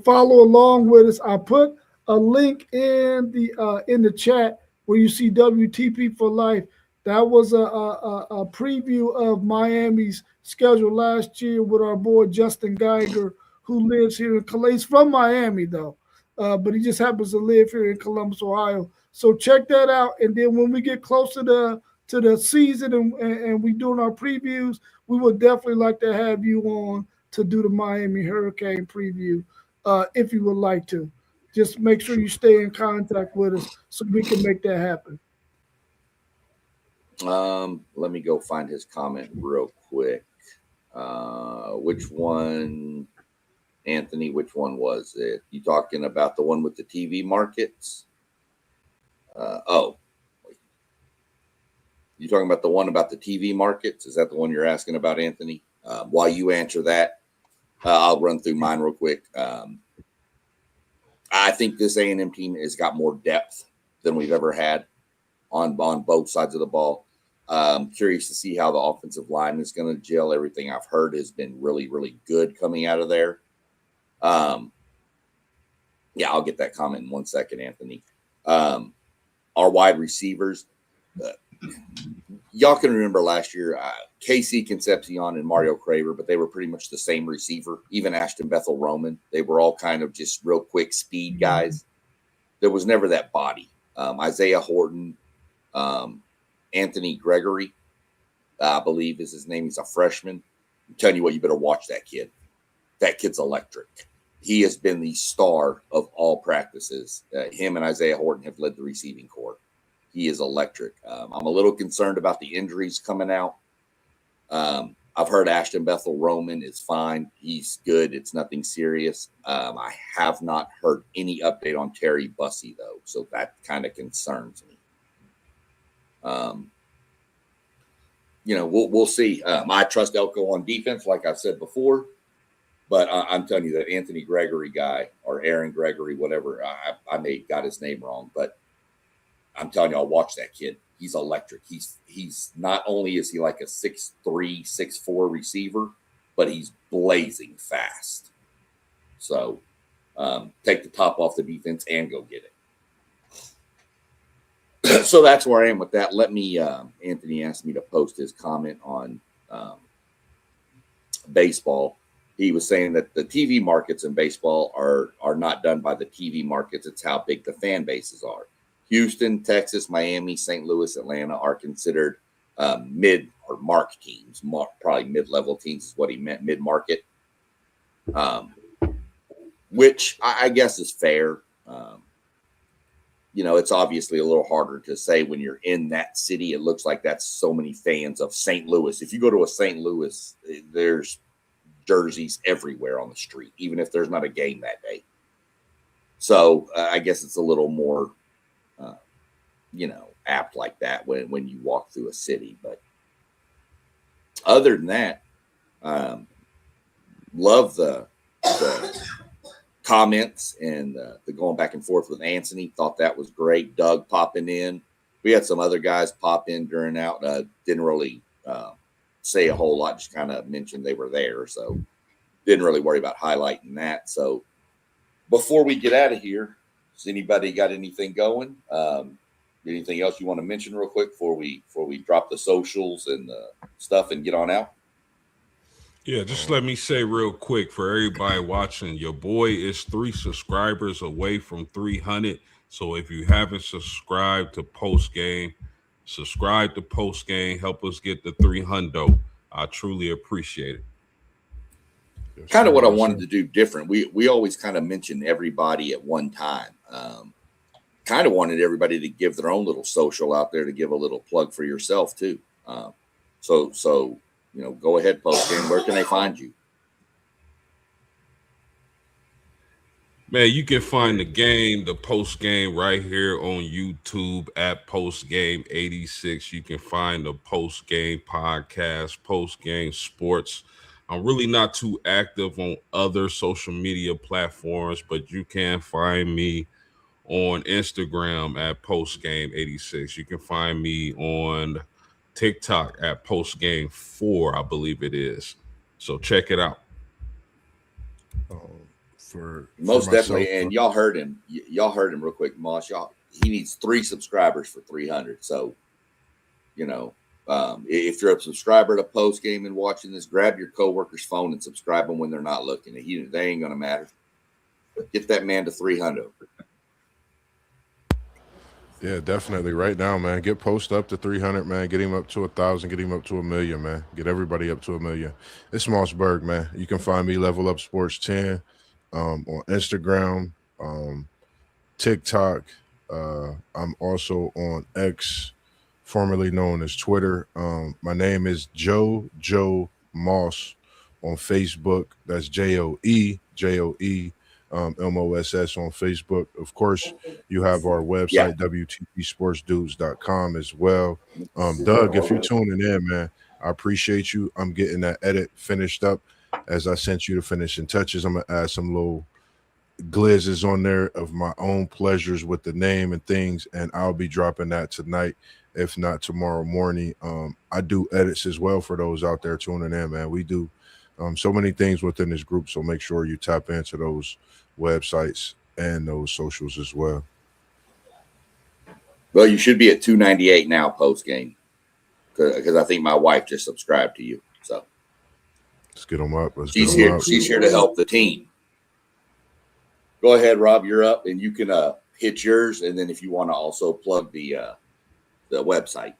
follow along with us. I put a link in the chat where you see WTP for life. That was a preview of Miami's schedule last year with our boy Justin Geiger, who lives here in Columbus. He's from Miami though, but he just happens to live here in Columbus, Ohio. So check that out. And then when we get closer to the season and we doing our previews, we would definitely like to have you on to do the Miami Hurricane preview if you would like to. Just make sure you stay in contact with us so we can make that happen. Let me go find his comment real quick. Which one, Anthony? Which one was it? You talking about the one with the TV markets? You talking about the one about the TV markets? Is that the one you're asking about, Anthony? While you answer that, I'll run through mine real quick. I think this A&M team has got more depth than we've ever had on both sides of the ball. Curious to see how the offensive line is going to gel. Everything I've heard has been really, really good coming out of there. Yeah, I'll get that comment in 1 second, Anthony. Our wide receivers, y'all can remember last year, Casey Concepcion and Mario Craver, but they were pretty much the same receiver. Even Ashton Bethel Roman, they were all kind of just real quick speed guys. There was never that body. Isaiah Horton, Anthony Gregory, I believe is his name. He's a freshman. I'm telling you what, you better watch that kid. That kid's electric. He has been the star of all practices. Him and Isaiah Horton have led the receiving corps. He is electric. I'm a little concerned about the injuries coming out. I've heard Ashton Bethel Roman is fine. He's good. It's nothing serious. I have not heard any update on Terry Bussey, though, so that kind of concerns me. We'll see. I trust Elko on defense, like I've said before, but I'm telling you that Anthony Gregory guy or Aaron Gregory, whatever, I may got his name wrong, but I'm telling you, I'll watch that kid. He's electric. He's not only is he like a 6'3", 6'4" receiver, but he's blazing fast. So take the top off the defense and go get it. So that's where I am with that. Let me, Anthony asked me to post his comment on baseball. He was saying that the TV markets in baseball are not done by the TV markets. It's how big the fan bases are. Houston, Texas, Miami, St. Louis, Atlanta are considered mid or mark teams. Probably mid-level teams is what he meant, mid-market, which I guess is fair. It's obviously a little harder to say when you're in that city. It looks like that's so many fans of St. Louis. If you go to a St. Louis, there's jerseys everywhere on the street, even if there's not a game that day. So I guess it's a little more apt like that when you walk through a city. But other than that, love the comments and the going back and forth with Anthony. Thought that was great. Doug popping in. We had some other guys pop in during out. Didn't really say a whole lot. Just kind of mentioned they were there. So didn't really worry about highlighting that. So before we get out of here, has anybody got anything going? Anything else you want to mention real quick before we drop the socials and the stuff and get on out? Yeah, just let me say real quick for everybody watching, your boy is 3 subscribers away from 300. So if you haven't subscribed to Post Game, subscribe to Post Game. Help us get the 300. I truly appreciate it. Kind of what I wanted to do different. We always kind of mention everybody at one time. Kind of wanted everybody to give their own little social out there to give a little plug for yourself too. So go ahead, Post Game. Where can they find you? Man, you can find the Post Game right here on YouTube at Post Game 86. You can find the Post Game podcast, Post Game Sports. I'm really not too active on other social media platforms, but you can find me on Instagram at Post Game 86. You can find me on TikTok at Post Game 4, I believe it is. So check it out. For most definitely. myself. And y'all heard him. Y'all heard him real quick, Moss. He needs 3 subscribers for 300. So, if you're a subscriber to Post Game and watching this, grab your coworker's phone and subscribe them when they're not looking. They ain't gonna matter. Get that man to 300. Yeah, definitely. Right now, man. Get Post up to 300, man. Get him up to 1,000. Get him up to 1,000,000, man. Get everybody up to 1,000,000. It's Mossberg, man. You can find me Level Up Sports 10 on Instagram, TikTok. I'm also on X, formerly known as Twitter. My name is Joe Moss on Facebook. That's JOE MOSS on Facebook. Of course, you have our website, WTPSportsDudes.com as well. Doug, if you're tuning in, man, I appreciate you. I'm getting that edit finished up as I sent you the finishing touches. I'm going to add some little glizzes on there of my own pleasures with the name and things, and I'll be dropping that tonight, if not tomorrow morning. I do edits as well for those out there tuning in, man. We do so many things within this group, so make sure you tap into those websites and those socials as well. Well, you should be at 298 now post game, because I think my wife just subscribed to you. So let's get them up. She's here to help the team. Go ahead, Rob. You're up, and you can hit yours, and then if you want to also plug the website.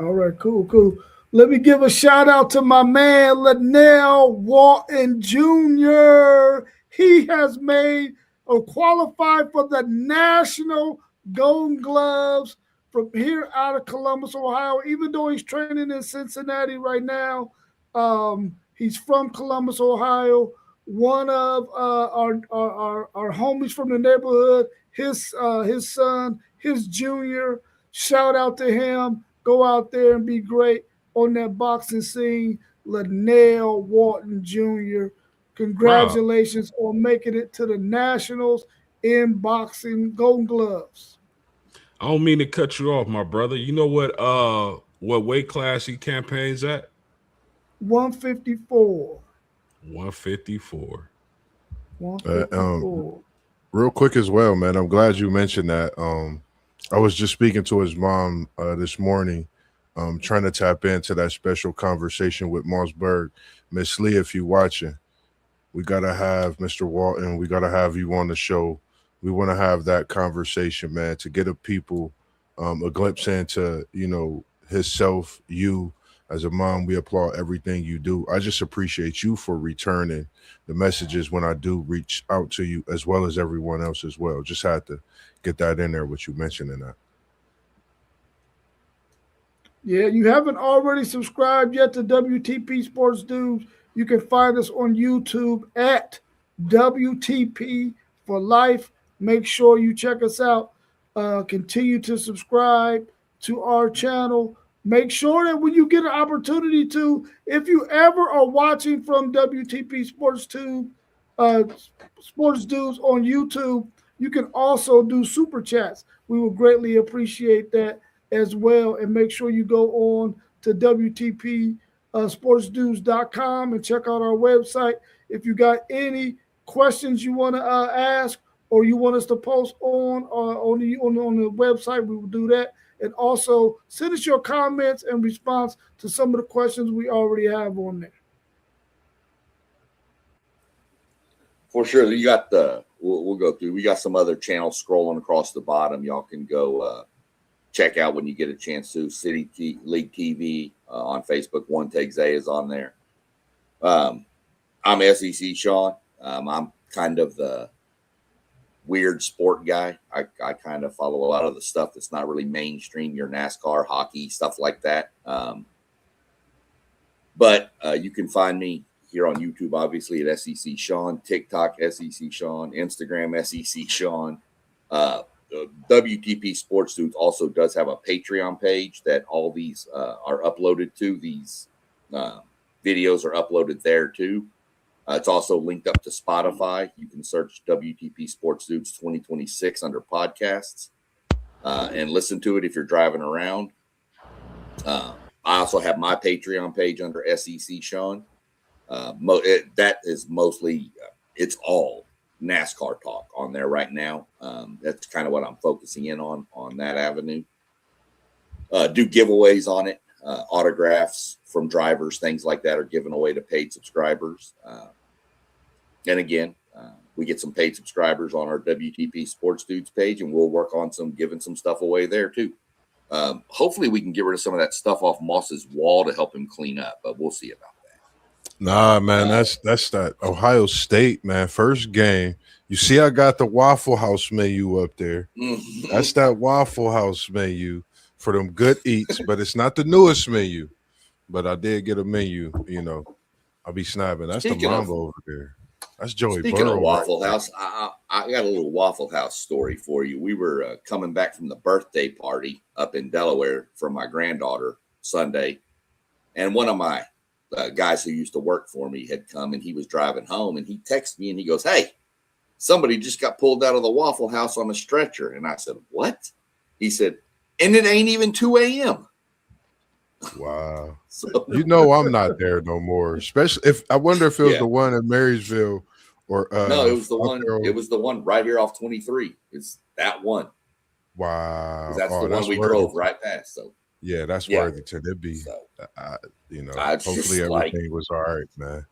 All right, cool. Let me give a shout out to my man, Linnell Walton Jr. He has made or qualified for the National Golden Gloves from here out of Columbus, Ohio. Even though he's training in Cincinnati right now, he's from Columbus, Ohio. One of our homies from the neighborhood, his son, his junior. Shout out to him. Go out there and be great on that boxing scene. Linnell Walton Jr. Congratulations on making it to the Nationals in boxing Golden Gloves. I don't mean to cut you off, my brother. You know what weight class he campaigns at? 154. 154. 154. Real quick as well, man. I'm glad you mentioned that. I was just speaking to his mom this morning, trying to tap into that special conversation with Mossberg. Miss Lee, if you're watching, we got to have Mr. Walton. We got to have you on the show. We want to have that conversation, man, to get a people a glimpse into, himself, you. As a mom, we applaud everything you do. I just appreciate you for returning the messages when I do reach out to you, as well as everyone else as well. Just had to get that in there with you mentioning that. Yeah, you haven't already subscribed yet to WTP Sports Dudes. You can find us on YouTube at WTP for Life. Make sure you check us out. Continue to subscribe to our channel. Make sure that when you get an opportunity to, if you ever are watching from WTP Sports Dudes on YouTube, you can also do super chats. We will greatly appreciate that as well. And make sure you go on to WTPSportsDudes.com and check out our website. If you got any questions you want to ask or you want us to post on the website, we will do that. And also send us your comments and response to some of the questions we already have on there. For sure. You got we'll go through. We got some other channels scrolling across the bottom. Y'all can go check out when you get a chance to. City League TV on Facebook. One Take Zay is on there. I'm SEC Sean. I'm kind of the weird sport guy. I kind of follow a lot of the stuff that's not really mainstream, your NASCAR, hockey, stuff like that. But you can find me here on YouTube, obviously, at SEC Sean, TikTok, SEC Sean, Instagram, SEC Sean. WTP Sports Dudes also does have a Patreon page that all these are uploaded to. These videos are uploaded there too. It's also linked up to Spotify. You can search WTP Sports Dudes 2026 under podcasts and listen to it if you're driving around. I also have my Patreon page under SEC Sean. That is mostly it's all NASCAR talk on there right now. That's kind of what I'm focusing in on that avenue. Do giveaways on it, autographs from drivers, things like that are given away to paid subscribers. And again, we get some paid subscribers on our WTP Sports Dudes page, and we'll work on giving some stuff away there too. Hopefully we can get rid of some of that stuff off Moss's wall to help him clean up, but we'll see about that. Nah, man, that's that Ohio State, man. First game. You see, I got the Waffle House menu up there. That's that Waffle House menu for them good eats, but it's not the newest menu. But I did get a menu, you know. I'll be snapping. That's the Mambo over there. That's Joey Speaking Burrow of Waffle House, I got a little Waffle House story for you. We were coming back from the birthday party up in Delaware for my granddaughter Sunday, and one of my guys who used to work for me had come, and he was driving home, and he texted me, and he goes, "Hey, somebody just got pulled out of the Waffle House on a stretcher." And I said, "What?" He said, "And it ain't even 2 a.m." Wow. So, you know I'm not there no more. Especially if I wonder if it was the one in Marysville or no, it was the one. It was the one right here off 23. It's that one. Wow. That's the one we drove right past. So yeah, that's Worthington. It'd be you know, hopefully everything was all right, man.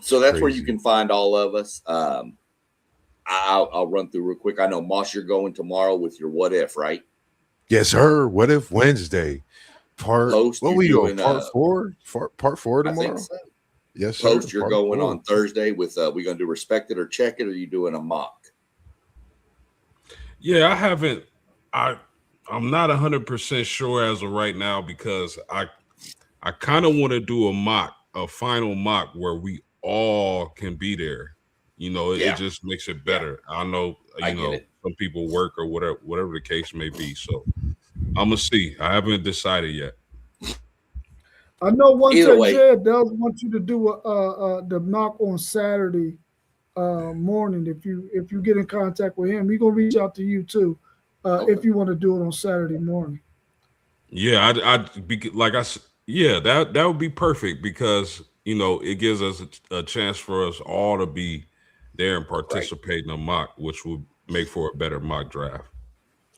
So that's where you can find all of us. I'll run through real quick. I know, Moss, you're going tomorrow with your What If, right? Yes, sir. What If Wednesday? Part we doing? Part 4? Part 4 tomorrow? I think so. Yes, sir. Post, you're going on Thursday with we gonna do Respect It or Check It, or are you doing a mock? Yeah, I haven't. I'm not 100% sure as of right now, because I kind of want to do a final mock where we all can be there. You know, it just makes it better. I know, some people work or whatever the case may be. So I'm gonna see. I haven't decided yet. I know one thing, Jed does want you to do the mock on Saturday morning. If you get in contact with him, he's gonna reach out to you too. If you want to do it on Saturday morning. Yeah, that would be perfect, because it gives us a chance for us all to be there and participate in a mock, which would make for a better mock draft.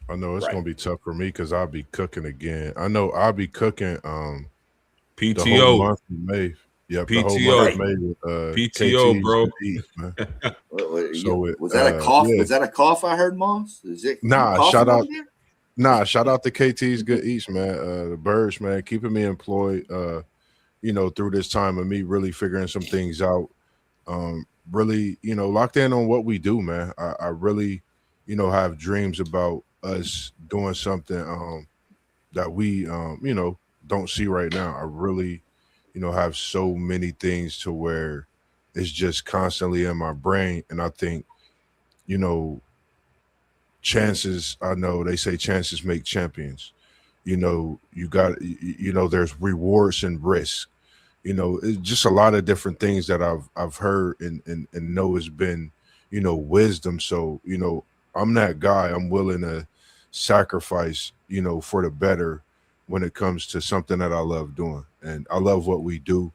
I know it's gonna be tough for me because I'll be cooking again. I know I'll be cooking PTO the whole month of May. Yeah, PTO, the whole month of May with PTO, KT's bro. Eat, man. Was that a cough? Was that a cough I heard, Moss? Is it? Shout out to KT's Good Eats, man. The birds, man, keeping me employed. Through this time of me really figuring some things out. Really, locked in on what we do, man. I really, have dreams about us doing something that we, don't see right now. I really, have so many things to where it's just constantly in my brain. And I think, chances, I know they say chances make champions. You got, there's rewards and risk. It's just a lot of different things that I've heard and know has been, wisdom. So, I'm that guy. I'm willing to sacrifice, for the better when it comes to something that I love doing. And I love what we do.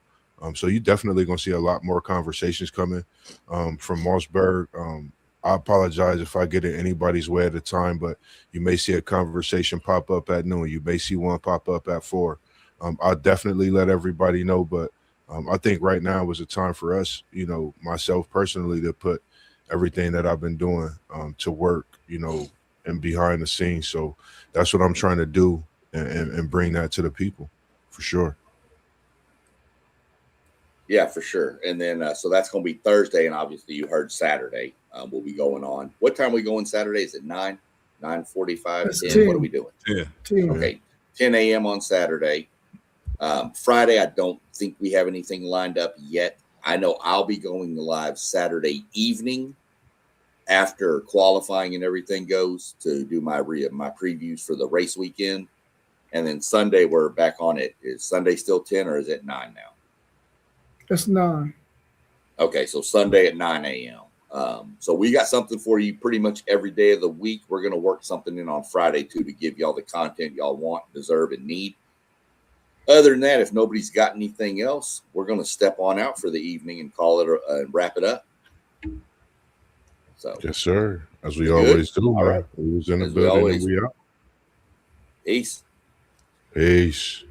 So you definitely going to see a lot more conversations coming from Mossberg. I apologize if I get in anybody's way at a time, but you may see a conversation pop up at noon. You may see one pop up at 4. I'll definitely let everybody know, but I think right now is a time for us, myself personally, to put everything that I've been doing to work, and behind the scenes. So that's what I'm trying to do and bring that to the people for sure. Yeah, for sure. And then, so that's going to be Thursday. And obviously you heard Saturday we'll be going on. What time are we going Saturday? Is it 9, 9:45, 10? What are we doing? Yeah. 10. Okay. 10 a.m. on Saturday. Friday, I don't think we have anything lined up yet. I know I'll be going live Saturday evening after qualifying and everything goes to do my previews for the race weekend. And then Sunday, we're back on it. Is Sunday still 10 or is it 9 now? It's 9. Okay, so Sunday at 9 a.m. So we got something for you pretty much every day of the week. We're going to work something in on Friday, too, to give y'all the content y'all want, deserve, and need. Other than that, if nobody's got anything else, we're going to step on out for the evening and call it and wrap it up. So, Yes, sir. As we We good? always do, All man. right. We was in the As we building always- and we out. peace. Peace.